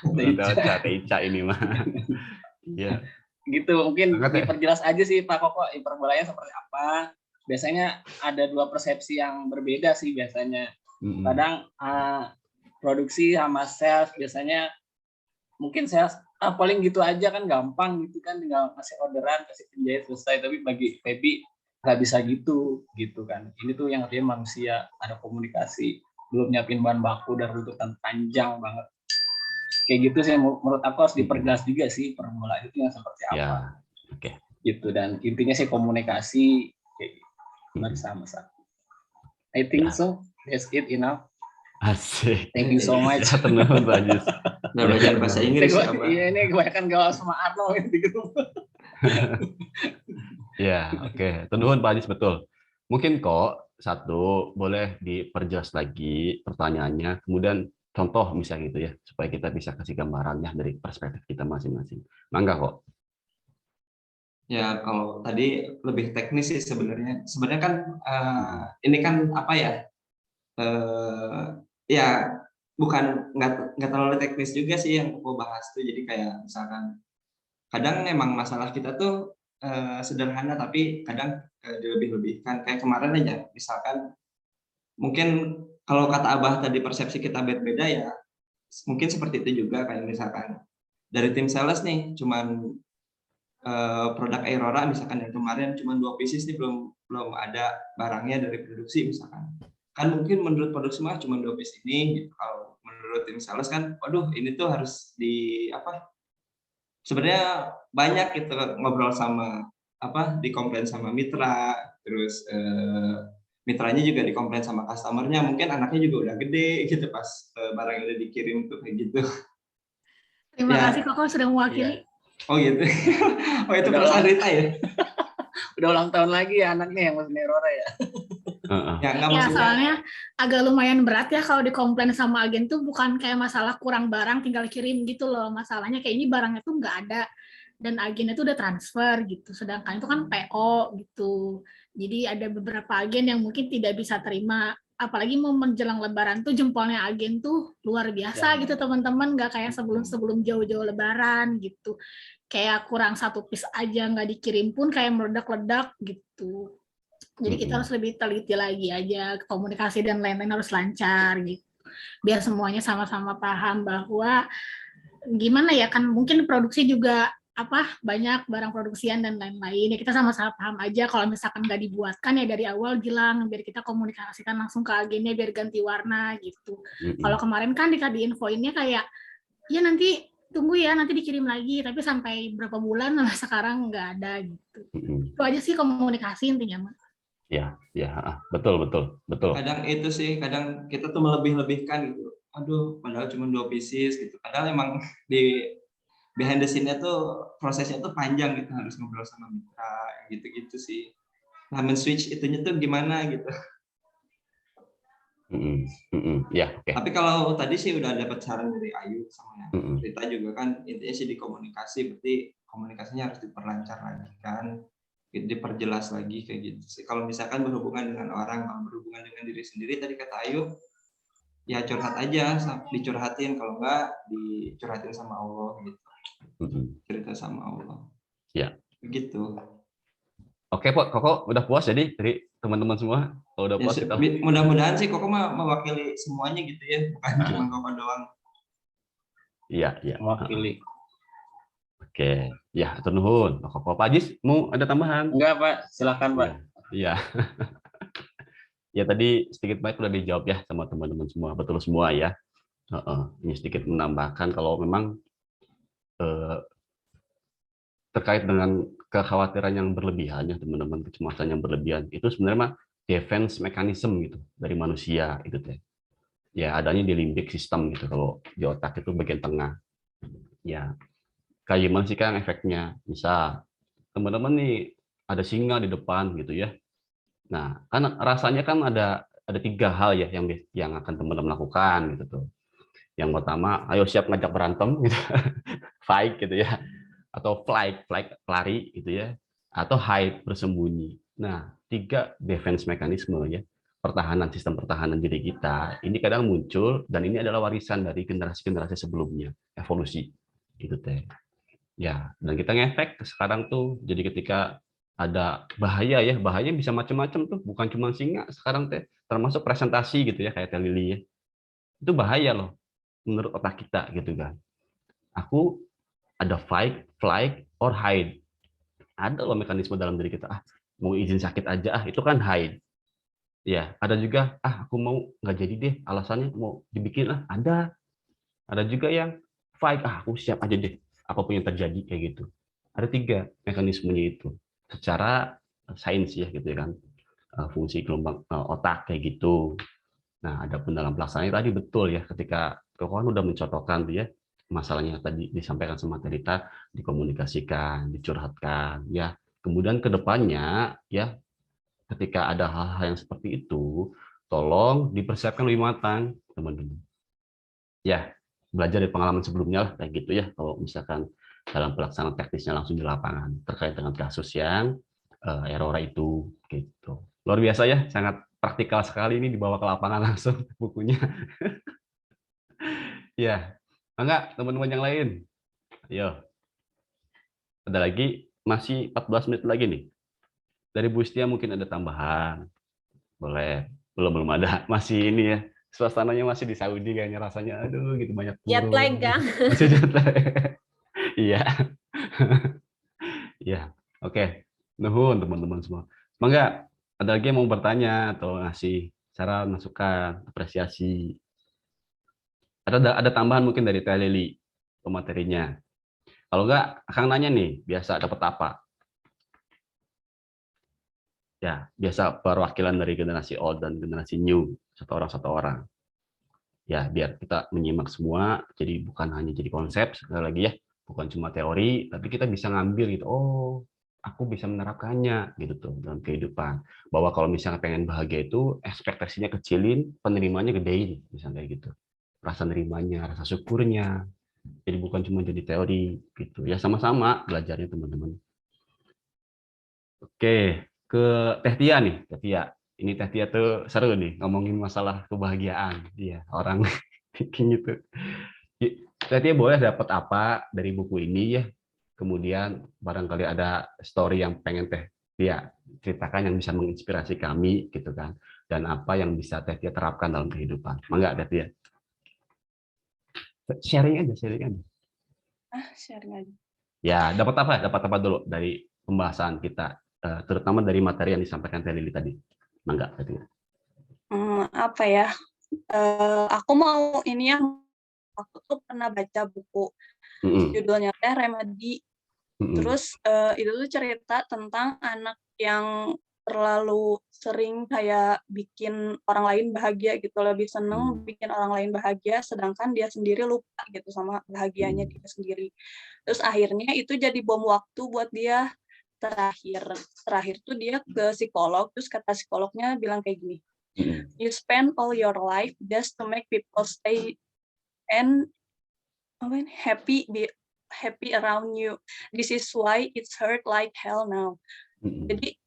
Teh Ica ini mah. Iya. Gitu mungkin diperjelas aja sih Pak Koko hiperbolanya seperti apa. Biasanya ada dua persepsi yang berbeda sih biasanya. Kadang produksi sama sales biasanya mungkin sales paling gitu aja kan gampang gitu kan, tinggal kasih orderan, kasih penjahit selesai. Tapi bagi Feby nggak bisa gitu kan. Ini tuh yang artinya manusia, ada komunikasi, belum nyiapin bahan baku dan runtutan panjang banget. Kayak gitu sih menurut aku harus diperjelas juga sih permulaan itu yang seperti apa. Gitu, dan intinya sih komunikasi kayak gitu. Bersama-sama. I think so. That's it enough. Asik. Thank you so much. Ya, tenang Pak Jis. Udah belajar bahasa Inggris ya, Pak. Iya, ini kebanyakan gaul sama Arno di grup. Ya, oke. Tentuan Pak Jis, betul. Mungkin kok satu boleh diperjelas lagi pertanyaannya, kemudian contoh misalnya gitu ya, supaya kita bisa kasih gambarannya dari perspektif kita masing-masing. Mangga kok. Ya, kalau tadi lebih teknis sih sebenarnya. Sebenarnya kan ini kan apa ya? Ya bukan nggak terlalu teknis juga sih yang aku bahas tuh. Jadi kayak misalkan kadang emang masalah kita tuh sederhana tapi kadang dilebih-lebihkan. Kayak kemarin aja misalkan mungkin kalau kata Abah tadi persepsi kita beda-beda ya mungkin seperti itu juga. Kayak misalkan dari tim sales nih cuman produk Aurora misalkan yang kemarin cuma 2 pieces nih belum ada barangnya dari produksi misalkan. Kan mungkin menurut produksi mah cuma 2 piece ini gitu. Kalau menurut tim sales kan waduh ini tuh harus di apa, sebenarnya banyak gitu ngobrol sama apa, dikomplain sama mitra, terus mitranya juga dikomplain sama customernya, mungkin anaknya juga udah gede gitu pas barang udah dikirim tuh kayak gitu. Terima kasih Koko sudah mewakili. Oh gitu. Oh itu perasaan Rita ya. Udah ulang tahun lagi ya anaknya yang masih Aurora ya. Ya soalnya agak lumayan berat ya kalau dikomplain sama agen tuh, bukan kayak masalah kurang barang tinggal kirim gitu loh. Masalahnya kayak ini barangnya tuh nggak ada dan agennya tuh udah transfer gitu. Sedangkan itu kan PO gitu. Jadi ada beberapa agen yang mungkin tidak bisa terima. Apalagi mau menjelang Lebaran tuh jempolnya agen tuh luar biasa gitu teman-teman. Nggak kayak sebelum jauh-jauh Lebaran gitu. Kayak kurang 1 piece aja nggak dikirim pun kayak meledak-ledak gitu. Jadi kita harus lebih teliti lagi aja, komunikasi dan lain-lain harus lancar gitu. Biar semuanya sama-sama paham bahwa gimana ya, kan mungkin produksi juga banyak barang produksian dan lain-lain. Ya kita sama-sama paham aja kalau misalkan nggak dibuatkan ya dari awal bilang, biar kita komunikasikan langsung ke agennya biar ganti warna gitu. Kalau kemarin kan di infoinnya kayak ya nanti tunggu ya, nanti dikirim lagi, tapi sampai berapa bulan sekarang nggak ada gitu. Itu aja sih komunikasi intinya, Mas. Ya, betul. Kadang itu sih, kadang kita tuh melebih-lebihkan gitu. Aduh, padahal cuma 2 pieces gitu. Padahal emang di behind the scene-nya tuh prosesnya tuh panjang gitu, harus ngobrol sama mitra gitu-gitu sih. Nah, men-switch itunya tuh gimana gitu. Ya, oke. Tapi kalau tadi sih udah dapat saran dari Ayu sama Rita juga kan, intinya sih di komunikasi, berarti komunikasinya harus diperlancar lagi kan, diperjelas lagi kayak gitu sih. Kalau misalkan berhubungan dengan orang, kalau berhubungan dengan diri sendiri, tadi kata Ayu, ya curhat aja, dicurhatin, kalau enggak dicurhatin sama Allah gitu. Cerita sama Allah. Ya. Begitu. Oke, Pak, Koko udah puas jadi dari teman-teman semua. Kalau udah puas Ya, kita. mudah-mudahan sih Koko mewakili semuanya gitu ya, bukan cuma Koko doang. Iya. Mewakili. Oke, ya, atur nuhun. Koko, Pak Ajis, mau ada tambahan? Enggak, Pak. Silakan, Pak. Iya. Ya, tadi sedikit banyak udah dijawab ya sama teman-teman semua. Betul semua ya. Ini sedikit menambahkan kalau memang terkait dengan kekhawatiran yang berlebihan ya teman-teman, kecemasan yang berlebihan itu sebenarnya mah defense mechanism gitu dari manusia itu teh. Ya adanya di limbic system gitu, kalau di otak itu bagian tengah. Ya kayak gimana sih Kang efeknya? Misal teman-teman nih ada singa di depan gitu ya. Nah kan rasanya kan ada 3 hal ya yang akan teman-teman lakukan gitu tuh. Yang pertama, ayo siap ngajak berantem gitu, fight gitu ya. Atau flight lari gitu ya, atau hide bersembunyi. Nah, 3 defense mekanisme ya, sistem pertahanan diri kita ini kadang muncul dan ini adalah warisan dari generasi-generasi sebelumnya, evolusi gitu teh. Ya, dan kita ngefek sekarang tuh, jadi ketika ada bahaya ya, bahaya bisa macam-macam tuh, bukan cuma singa sekarang teh, termasuk presentasi gitu ya kayak Teh Lili ya. Itu bahaya loh menurut otak kita gitu kan. Aku ada fight, flight, or hide. Ada loh mekanisme dalam diri kita. Mau izin sakit aja, itu kan hide. Ya, ada juga, aku mau nggak jadi deh, alasannya mau dibikin ada. Ada juga yang fight, aku siap aja deh, apapun yang terjadi kayak gitu. Ada 3 mekanismenya itu. Secara sains ya gitu kan, fungsi gelombang otak kayak gitu. Nah, ada pun dalam pelaksanaannya tadi betul ya, ketika Koko udah mencontohkan tuh ya, masalahnya tadi disampaikan sama Terita, dikomunikasikan, dicurhatkan, ya. Kemudian ke depannya, ya, ketika ada hal-hal yang seperti itu, tolong dipersiapkan lebih matang, teman-teman. Ya, belajar dari pengalaman sebelumnya lah, kayak gitu ya, kalau misalkan dalam pelaksanaan teknisnya langsung di lapangan, terkait dengan kasus yang Aurora itu, gitu. Luar biasa ya, sangat praktikal sekali ini dibawa ke lapangan langsung bukunya. Ya, enggak teman-teman yang lain. Ayo. Ada lagi, masih 14 menit lagi nih. Dari Bu Setia mungkin ada tambahan. Boleh. Belum ada. Masih ini ya. Suasananya masih di Saudi kayaknya rasanya. Aduh, gitu banyak turun. Jet lag, Kang. Masih jet lag. Iya. Iya. Oke. Nuhun teman-teman semua. Mangga, ada lagi yang mau bertanya atau ngasih saran, masukan, apresiasi? Ada tambahan mungkin dari Teh Lili materinya. Kalau enggak, akan nanya nih, biasa dapat apa? Ya, biasa perwakilan dari generasi old dan generasi new, satu orang. Ya, biar kita menyimak semua, jadi bukan hanya jadi konsep, sekali lagi ya, bukan cuma teori, tapi kita bisa ngambil gitu, oh, aku bisa menerapkannya gitu tuh dalam kehidupan. Bahwa kalau misalnya pengen bahagia itu, ekspektasinya kecilin, penerimanya gedein, misalnya kayak gitu. Rasa nerimanya, rasa syukurnya. Jadi bukan cuma jadi teori gitu. Ya sama-sama belajarnya teman-teman. Oke, ke Teh Tia nih, Teh Tia. Ini Teh Tia tuh seru nih ngomongin masalah kebahagiaan. Dia orang bikin gitu. Teh Tia boleh dapat apa dari buku ini ya? Kemudian barangkali ada story yang pengen Teh Tia ceritakan yang bisa menginspirasi kami gitu kan. Dan apa yang bisa Teh Tia terapkan dalam kehidupan. Mangga Teh Tia. Sharing aja. Sharing aja. Ya, dapat apa dulu dari pembahasan kita, terutama dari materi yang disampaikan Teh Lili tadi. Mangga, Apa ya? Aku mau ini yang aku tuh pernah baca buku, judulnya Teh Remedi. Terus itu tuh cerita tentang anak yang terlalu sering kayak bikin orang lain bahagia gitu, lebih seneng bikin orang lain bahagia, sedangkan dia sendiri lupa gitu sama bahagianya dia sendiri. Terus akhirnya itu jadi bom waktu buat dia. Terakhir tuh dia ke psikolog, terus kata psikolognya bilang kayak gini, You spend all your life just to make people stay and happy around you. This is why it's hurt like hell now. Jadi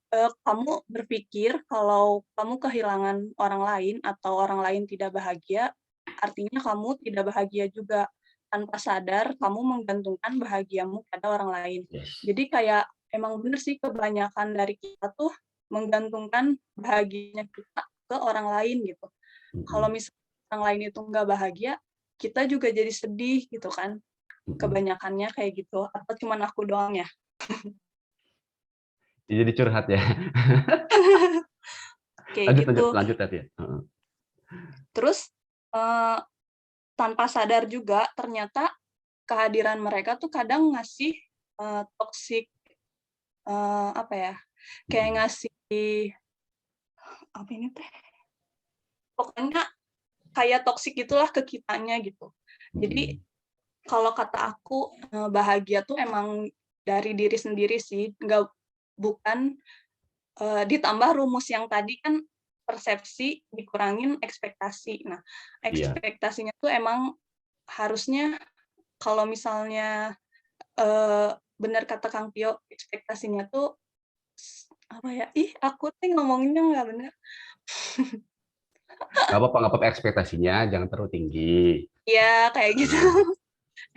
kamu berpikir kalau kamu kehilangan orang lain atau orang lain tidak bahagia, artinya kamu tidak bahagia juga. Tanpa sadar kamu menggantungkan bahagiamu pada orang lain. Jadi kayak emang bener sih kebanyakan dari kita tuh menggantungkan bahagianya kita ke orang lain gitu. Kalau misalnya orang lain itu nggak bahagia, kita juga jadi sedih gitu kan. Kebanyakannya kayak gitu. Atau cuman aku doang ya? Jadi curhat ya. Kayak gitu. Lanjut ya. Terus tanpa sadar juga ternyata kehadiran mereka tuh kadang ngasih toxic kayak ngasih apa ini teh, pokoknya kayak toxic gitulah ke kitanya gitu. Jadi kalau kata aku bahagia tuh emang dari diri sendiri sih, bukan ditambah rumus yang tadi kan persepsi dikurangin ekspektasi. Nah, ekspektasinya tuh emang harusnya kalau misalnya benar kata Kang Tio, ekspektasinya tuh apa ya? Aku tuh ngomonginnya nggak benar. Nggak apa-apa ekspektasinya jangan terlalu tinggi. Iya, kayak gitu.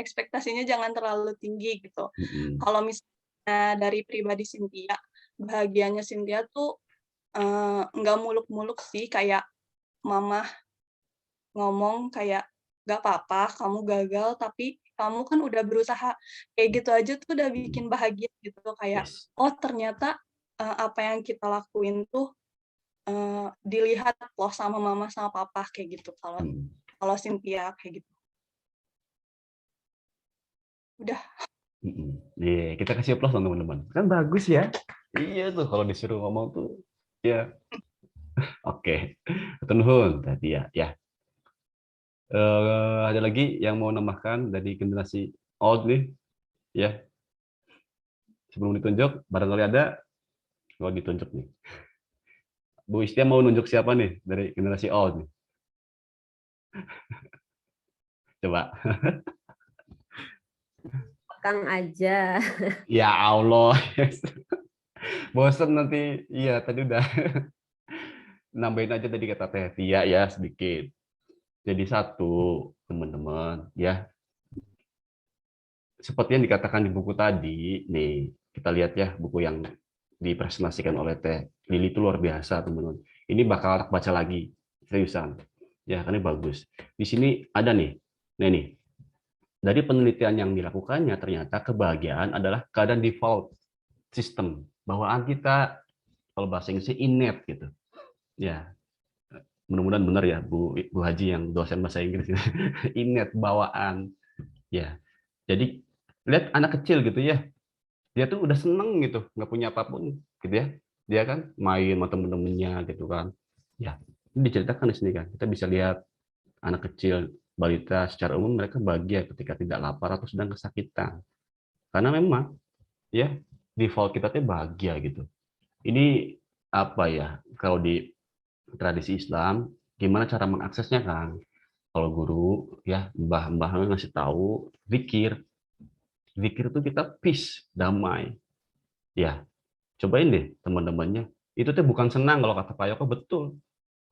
Ekspektasinya jangan terlalu tinggi gitu. Kalau misalnya dari pribadi Cynthia, bahagianya Cynthia tuh nggak muluk-muluk sih, kayak mama ngomong kayak gak apa-apa kamu gagal tapi kamu kan udah berusaha, kayak gitu aja tuh udah bikin bahagia gitu. Kayak oh ternyata apa yang kita lakuin tuh dilihat loh sama mama sama papa kayak gitu. Kalau Cynthia kayak gitu udah. Iya, kita kasih plus teman-teman. Kan bagus ya. Iya tuh kalau disuruh ngomong tuh ya. Oke. Nuhun tadi ya. Ada lagi yang mau nambahkan dari generasi old nih? Ya. Sebelum ditunjuk, barangkali ada. Kalau ditunjuk nih. Bu Istia mau nunjuk siapa nih dari generasi old nih? Coba. Kang aja. Ya Allah. Bosen nanti. Iya, tadi udah nambahin aja tadi kata Teh Tia ya sedikit. Jadi satu, teman-teman, ya. Seperti yang dikatakan di buku tadi, nih, kita lihat ya buku yang dipresentasikan oleh Teh Lili itu luar biasa, teman-teman. Ini bakal baca lagi, seriusan. Ya, karena bagus. Di sini ada nih. Nah, nih. Dari penelitian yang dilakukannya, ternyata kebahagiaan adalah keadaan default sistem. Bawaan kita, kalau bahasa Inggrisnya innate gitu. Ya, mudah-mudahan benar ya Bu Haji yang dosen bahasa Inggris. Innate, bawaan. Ya, jadi lihat anak kecil gitu ya. Dia tuh udah seneng gitu, nggak punya apapun gitu ya. Dia kan main sama temen-temennya gitu kan. Ya, ini diceritakan di sini kan. Kita bisa lihat anak kecil, balita secara umum mereka bahagia ketika tidak lapar atau sedang kesakitan. Karena memang ya default kita tuh bahagia gitu. Ini apa ya? Kalau di tradisi Islam gimana cara mengaksesnya kan? Kalau guru ya mbah-mbah ngasih tahu zikir. Zikir itu kita peace, damai. Ya, cobain deh teman-temannya. Itu tuh bukan senang kalau kata Pak Yoko, betul.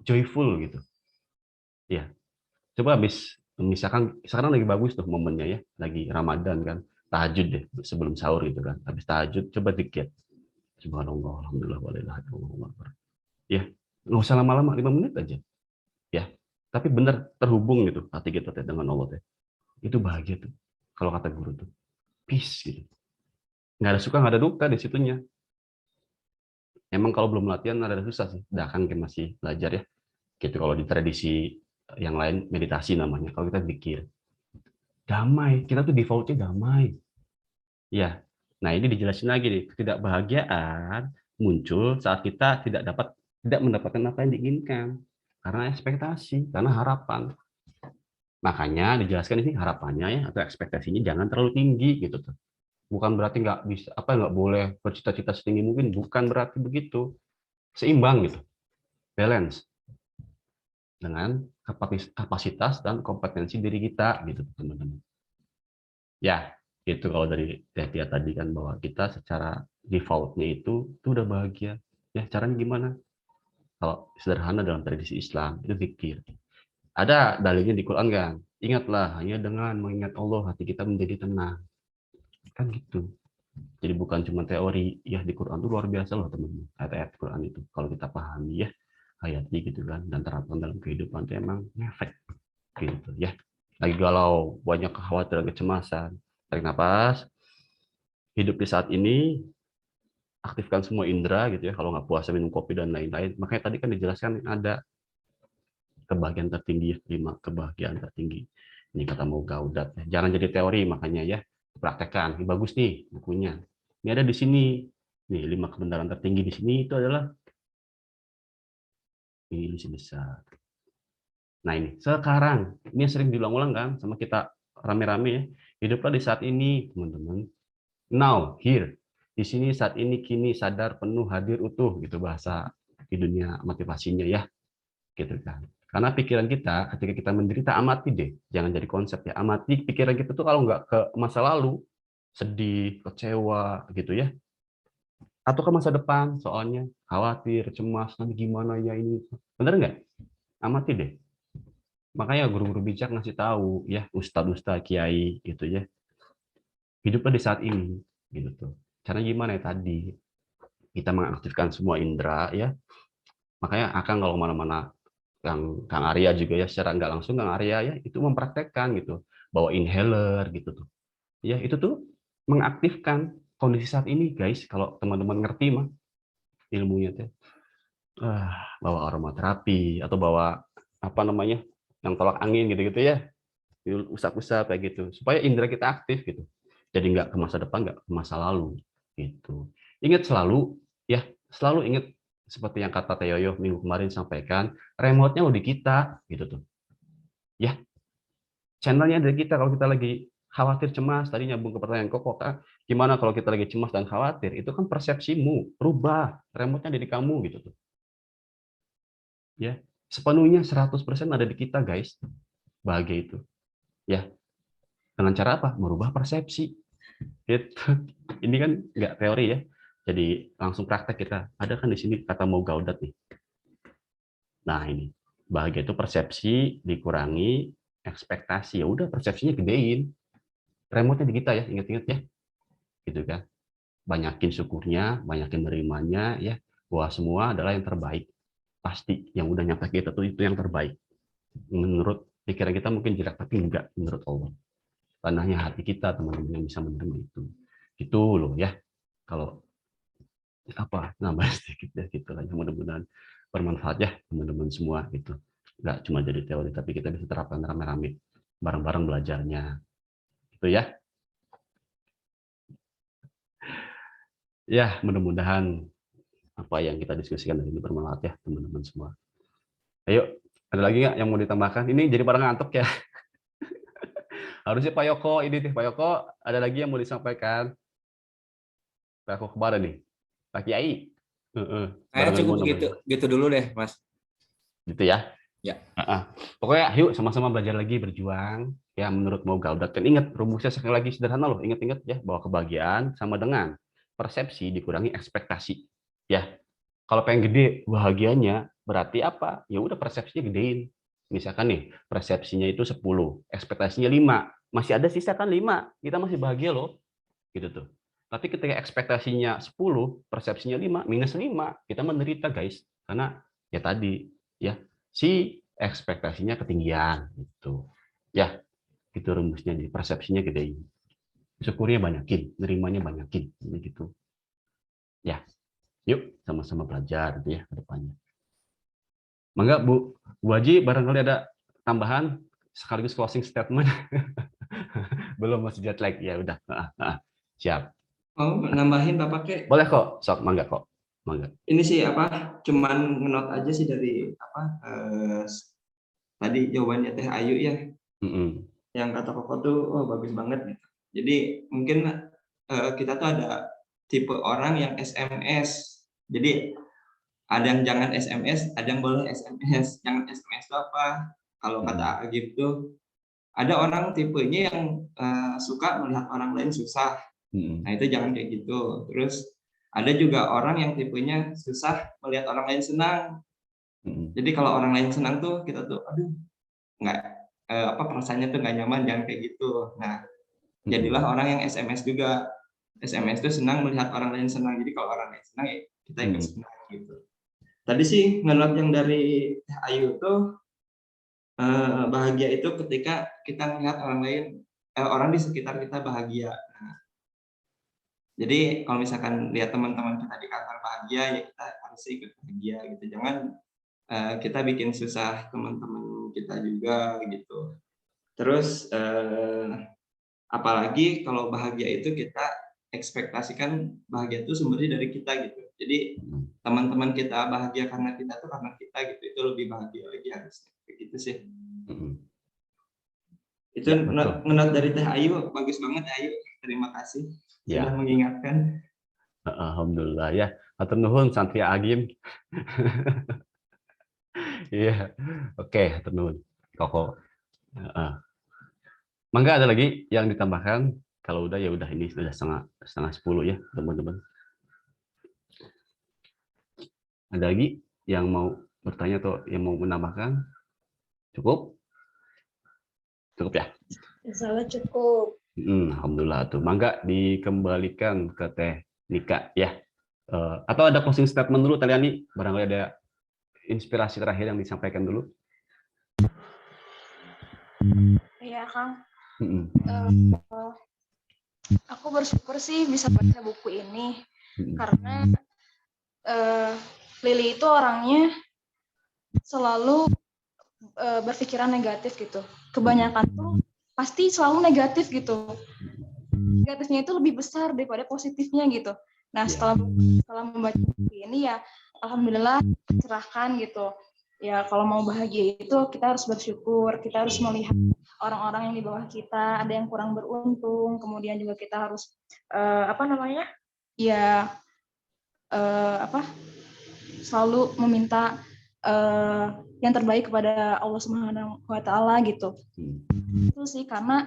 Joyful gitu. Ya. Coba misalkan sekarang lagi bagus tuh momennya ya, lagi Ramadan kan, tahajud deh sebelum sahur gitu kan. Habis tahajud coba zikir. Subhanallah, alhamdulillah, walillahilhamd. Ya, nggak usah lama-lama, 5 menit aja. Ya, tapi benar terhubung gitu hati kita dengan Allah teh. Itu bahagia tuh. Kalau kata guru tuh, peace gitu. Nggak ada suka, nggak ada duka di situnya. Emang kalau belum latihan ada susah sih. Dah kan masih belajar ya. Gitu kalau di tradisi yang lain meditasi namanya. Kalau kita pikir damai, kita tuh defaultnya damai. Ya. Nah, ini dijelasin lagi nih, ketidakbahagiaan muncul saat kita tidak mendapatkan apa yang diinginkan. Karena ekspektasi, karena harapan. Makanya dijelaskan ini harapannya ya atau ekspektasinya jangan terlalu tinggi gitu tuh. Bukan berarti nggak bisa nggak boleh bercita-cita setinggi mungkin, bukan berarti begitu. Seimbang gitu. Balance. dengan kapasitas dan kompetensi diri kita gitu teman-teman. Ya, itu kalau dari Tia tadi kan bahwa kita secara defaultnya itu udah bahagia. Ya, caranya gimana? Kalau sederhana dalam tradisi Islam itu zikir. Ada dalilnya di Quran kan? Ingatlah hanya dengan mengingat Allah hati kita menjadi tenang. Kan gitu. Jadi bukan cuma teori, ya di Quran itu luar biasa loh teman-teman. Ayat-ayat Quran itu kalau kita pahami ya ayatnya gitu kan dan terapkan dalam kehidupan itu emang ngefek gitu ya. Lagi galau, banyak kekhawatiran, kecemasan, tarik nafas, hidup di saat ini, aktifkan semua indera gitu ya. Kalau nggak puasa minum kopi dan lain-lain. Makanya tadi kan dijelaskan ada kebahagiaan tertinggi, 5 kebahagiaan tertinggi. Ini kata mau Gaudat. Jangan jadi teori makanya ya. Praktekkan. Ini bagus nih bukunya. Ini ada di sini. Nih 5 kebenaran tertinggi di sini itu adalah ilusi besar. Nah ini sekarang ini sering diulang-ulang kan sama kita rame-rame ya. Hiduplah di saat ini teman-teman. Now, here. Di sini saat ini kini sadar penuh hadir utuh gitu bahasa di dunia motivasinya ya. Gitu kan. Karena pikiran kita ketika kita menderita amati deh. Jangan jadi konsep ya. Amati pikiran kita tuh kalau nggak ke masa lalu sedih, kecewa gitu ya. Atau ke masa depan soalnya khawatir, cemas nanti gimana ya ini. Benar nggak? Amati deh. Makanya guru-guru bijak ngasih tahu ya, ustadz-ustadz, kiai gitu ya. Hiduplah di saat ini gitu tuh. Caranya gimana ya tadi? Kita mengaktifkan semua indera ya. Makanya akan kalau mana-mana Kang Arya juga ya secara nggak langsung Kang Arya ya itu mempraktekkan gitu. Bawa inhaler gitu tuh. Ya, itu tuh mengaktifkan kondisi saat ini guys. Kalau teman-teman ngerti mah ilmunya tuh. Bawa aromaterapi atau bawa apa namanya? Yang tolak angin gitu-gitu ya. Usap-usap kayak gitu supaya indera kita aktif gitu. Jadi nggak ke masa depan, nggak ke masa lalu gitu. Ingat selalu ya, selalu ingat seperti yang kata Teh Yoyo minggu kemarin sampaikan, remote-nya udah di kita gitu tuh. Ya. Channel-nya dari kita kalau kita lagi khawatir, cemas, tadi nyambung ke pertanyaan Koko, gimana kalau kita lagi cemas dan khawatir? Itu kan persepsimu, rubah, remote-nya dari kamu gitu tuh. Ya, sepenuhnya 100% ada di kita, guys. Bahagia itu. Ya. Dengan cara apa? Merubah persepsi. Gitu. Ini kan nggak teori ya. Jadi langsung praktek kita. Ada kan di sini kata mau Gaudat nih. Nah, ini. Bahagia itu persepsi dikurangi ekspektasi. Ya udah persepsinya gedein. Remote-nya di kita ya, ingat-ingat ya. Gitu kan. Banyakin syukurnya, banyakin nerimanya ya. Bahwa semua adalah yang terbaik. Pasti yang udah nyampe kita tuh itu yang terbaik. Menurut pikiran kita mungkin jelek, tapi enggak menurut Allah. Tanahnya hati kita teman-teman yang bisa menerima itu. Gitu loh ya. Kalau apa nambah sedikit ya gitu lah. Mudah-mudahan bermanfaat ya teman-teman semua gitu. Enggak cuma jadi teori tapi kita bisa terapkan rame-rame bareng-bareng belajarnya. Gitu ya. Ya, mudah-mudahan apa yang kita diskusikan hari ini bermanfaat ya teman-teman semua. Ayo, ada lagi nggak yang mau ditambahkan? Ini jadi pada ngantuk ya. Harusnya Pak Yoko ini nih, Pak Yoko ada lagi yang mau disampaikan? Pak Yoko kemana nih? Pak Kiai. Saya cukup gitu dulu deh, Mas. Gitu ya? Ya. Pokoknya yuk sama-sama belajar lagi, berjuang. Ya menurut mau Gaudat kan ingat rumusnya sekali lagi sederhana loh. Ingat-ingat ya bahwa kebahagiaan sama dengan persepsi dikurangi ekspektasi. Ya. Kalau pengen gede bahagianya berarti apa? Ya udah persepsinya gedein. Misalkan nih, persepsinya itu 10, ekspektasinya 5. Masih ada sisa kan 5. Kita masih bahagia loh. Gitu tuh. Tapi ketika ekspektasinya 10, persepsinya 5, minus 5, kita menderita, guys. Karena ya tadi, ya si ekspektasinya ketinggian gitu. Ya, itu rumusnya di persepsinya gedein. Syukurnya banyakin, nerimanya banyakin, gitu. Ya. Yuk sama-sama belajar gitu ya ke depannya. Mangga Bu Haji barangkali ada tambahan sekaligus closing statement. Belum masih jet lag ya udah. Siap. Oh, nambahin Bapak Kek. Boleh kok, sok mangga kok. Mangga. Ini sih apa? Cuman ngenot aja sih dari apa? Tadi jawabannya Teh Ayu ya. Yang kata Koko tuh bagus banget gitu. Jadi mungkin kita tuh ada tipe orang yang SMS. Jadi Ada yang jangan SMS, ada yang boleh SMS. Jangan SMS itu apa? Kalau kata Agib tuh, ada orang tipenya yang suka melihat orang lain susah. Nah itu jangan kayak gitu. Terus ada juga orang yang tipenya susah melihat orang lain senang. Jadi kalau orang lain senang tuh kita tuh, aduh, nggak perasaannya tuh nggak nyaman, jangan kayak gitu. Nah jadilah orang yang SMS juga. SMS tuh senang melihat orang lain senang. Jadi kalau orang lain senang ya kita ikut senang gitu. Tadi sih menurut yang dari Ayu tuh bahagia itu ketika kita melihat orang lain, orang di sekitar kita bahagia. Nah, jadi kalau misalkan lihat teman-teman kita di kantor bahagia, ya kita harus ikut bahagia gitu. Jangan kita bikin susah teman-teman kita juga gitu. Terus apalagi kalau bahagia itu kita ekspektasikan bahagia itu sumbernya dari kita gitu. Jadi teman-teman kita bahagia karena kita tuh karena kita gitu, itu lebih bahagia lagi harusnya. Gitu sih. Itu Ya, menurut dari Teh Ayu bagus banget Ayu. Terima kasih sudah mengingatkan. Alhamdulillah ya. Hatur nuhun santri Agim. Iya. Oke, hatur nuhun. Koko. Mangga ada lagi yang ditambahkan? Kalau udah ya udah, ini sudah setengah 10 ya teman-teman. Ada lagi yang mau bertanya atau yang mau menambahkan? Cukup? Cukup ya? Insya Allah cukup. Alhamdulillah tuh. Mangga dikembalikan ke Teh Nika ya. Atau ada closing statement dulu Taliani? Barangkali ada inspirasi terakhir yang disampaikan dulu. Iya Kang. Aku bersyukur sih bisa baca buku ini karena Lili itu orangnya selalu berpikiran negatif gitu. Kebanyakan tuh pasti selalu negatif gitu. Negatifnya itu lebih besar daripada positifnya gitu. Nah setelah membaca buku ini ya alhamdulillah tercerahkan gitu. Ya kalau mau bahagia itu kita harus bersyukur, kita harus melihat orang-orang yang di bawah kita, ada yang kurang beruntung, kemudian juga kita harus selalu meminta yang terbaik kepada Allah Subhanahu wa Ta'ala gitu. Itu sih karena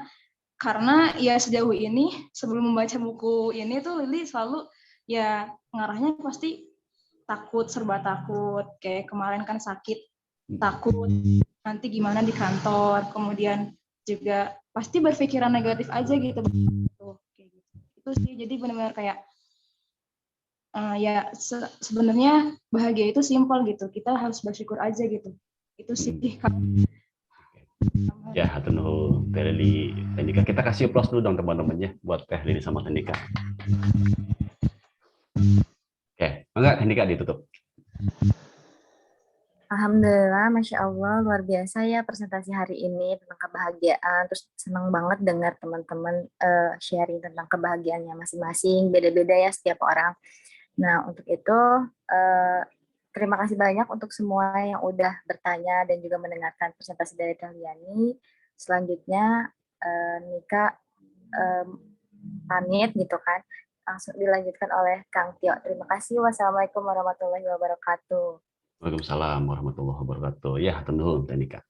ya sejauh ini sebelum membaca buku ini tuh Lili selalu ya ngarahnya pasti takut, serba takut. Kayak kemarin kan sakit, takut nanti gimana di kantor, kemudian juga pasti berpikiran negatif aja gitu. Itu sih, jadi benar-benar kayak sebenarnya bahagia itu simpel gitu. Kita harus bersyukur aja gitu. Itu sih. Ya, hatur nuhun Teh Lili, Teh Nika. Kita kasih applause dulu dong teman-temannya buat Teh Lili sama Teh Nika. Oke, enggak Teh Nika ditutup. Alhamdulillah, Masya Allah, luar biasa ya presentasi hari ini tentang kebahagiaan. Terus senang banget dengar teman-teman sharing tentang kebahagiaannya masing-masing. Beda-beda ya setiap orang. Nah, untuk itu terima kasih banyak untuk semua yang udah bertanya dan juga mendengarkan presentasi dari Taliani. Selanjutnya Nika pamit gitu kan. Langsung dilanjutkan oleh Kang Tio. Terima kasih. Wassalamualaikum warahmatullahi wabarakatuh. Waalaikumsalam warahmatullahi wabarakatuh. Ya, hatur nuhun Teh Nika.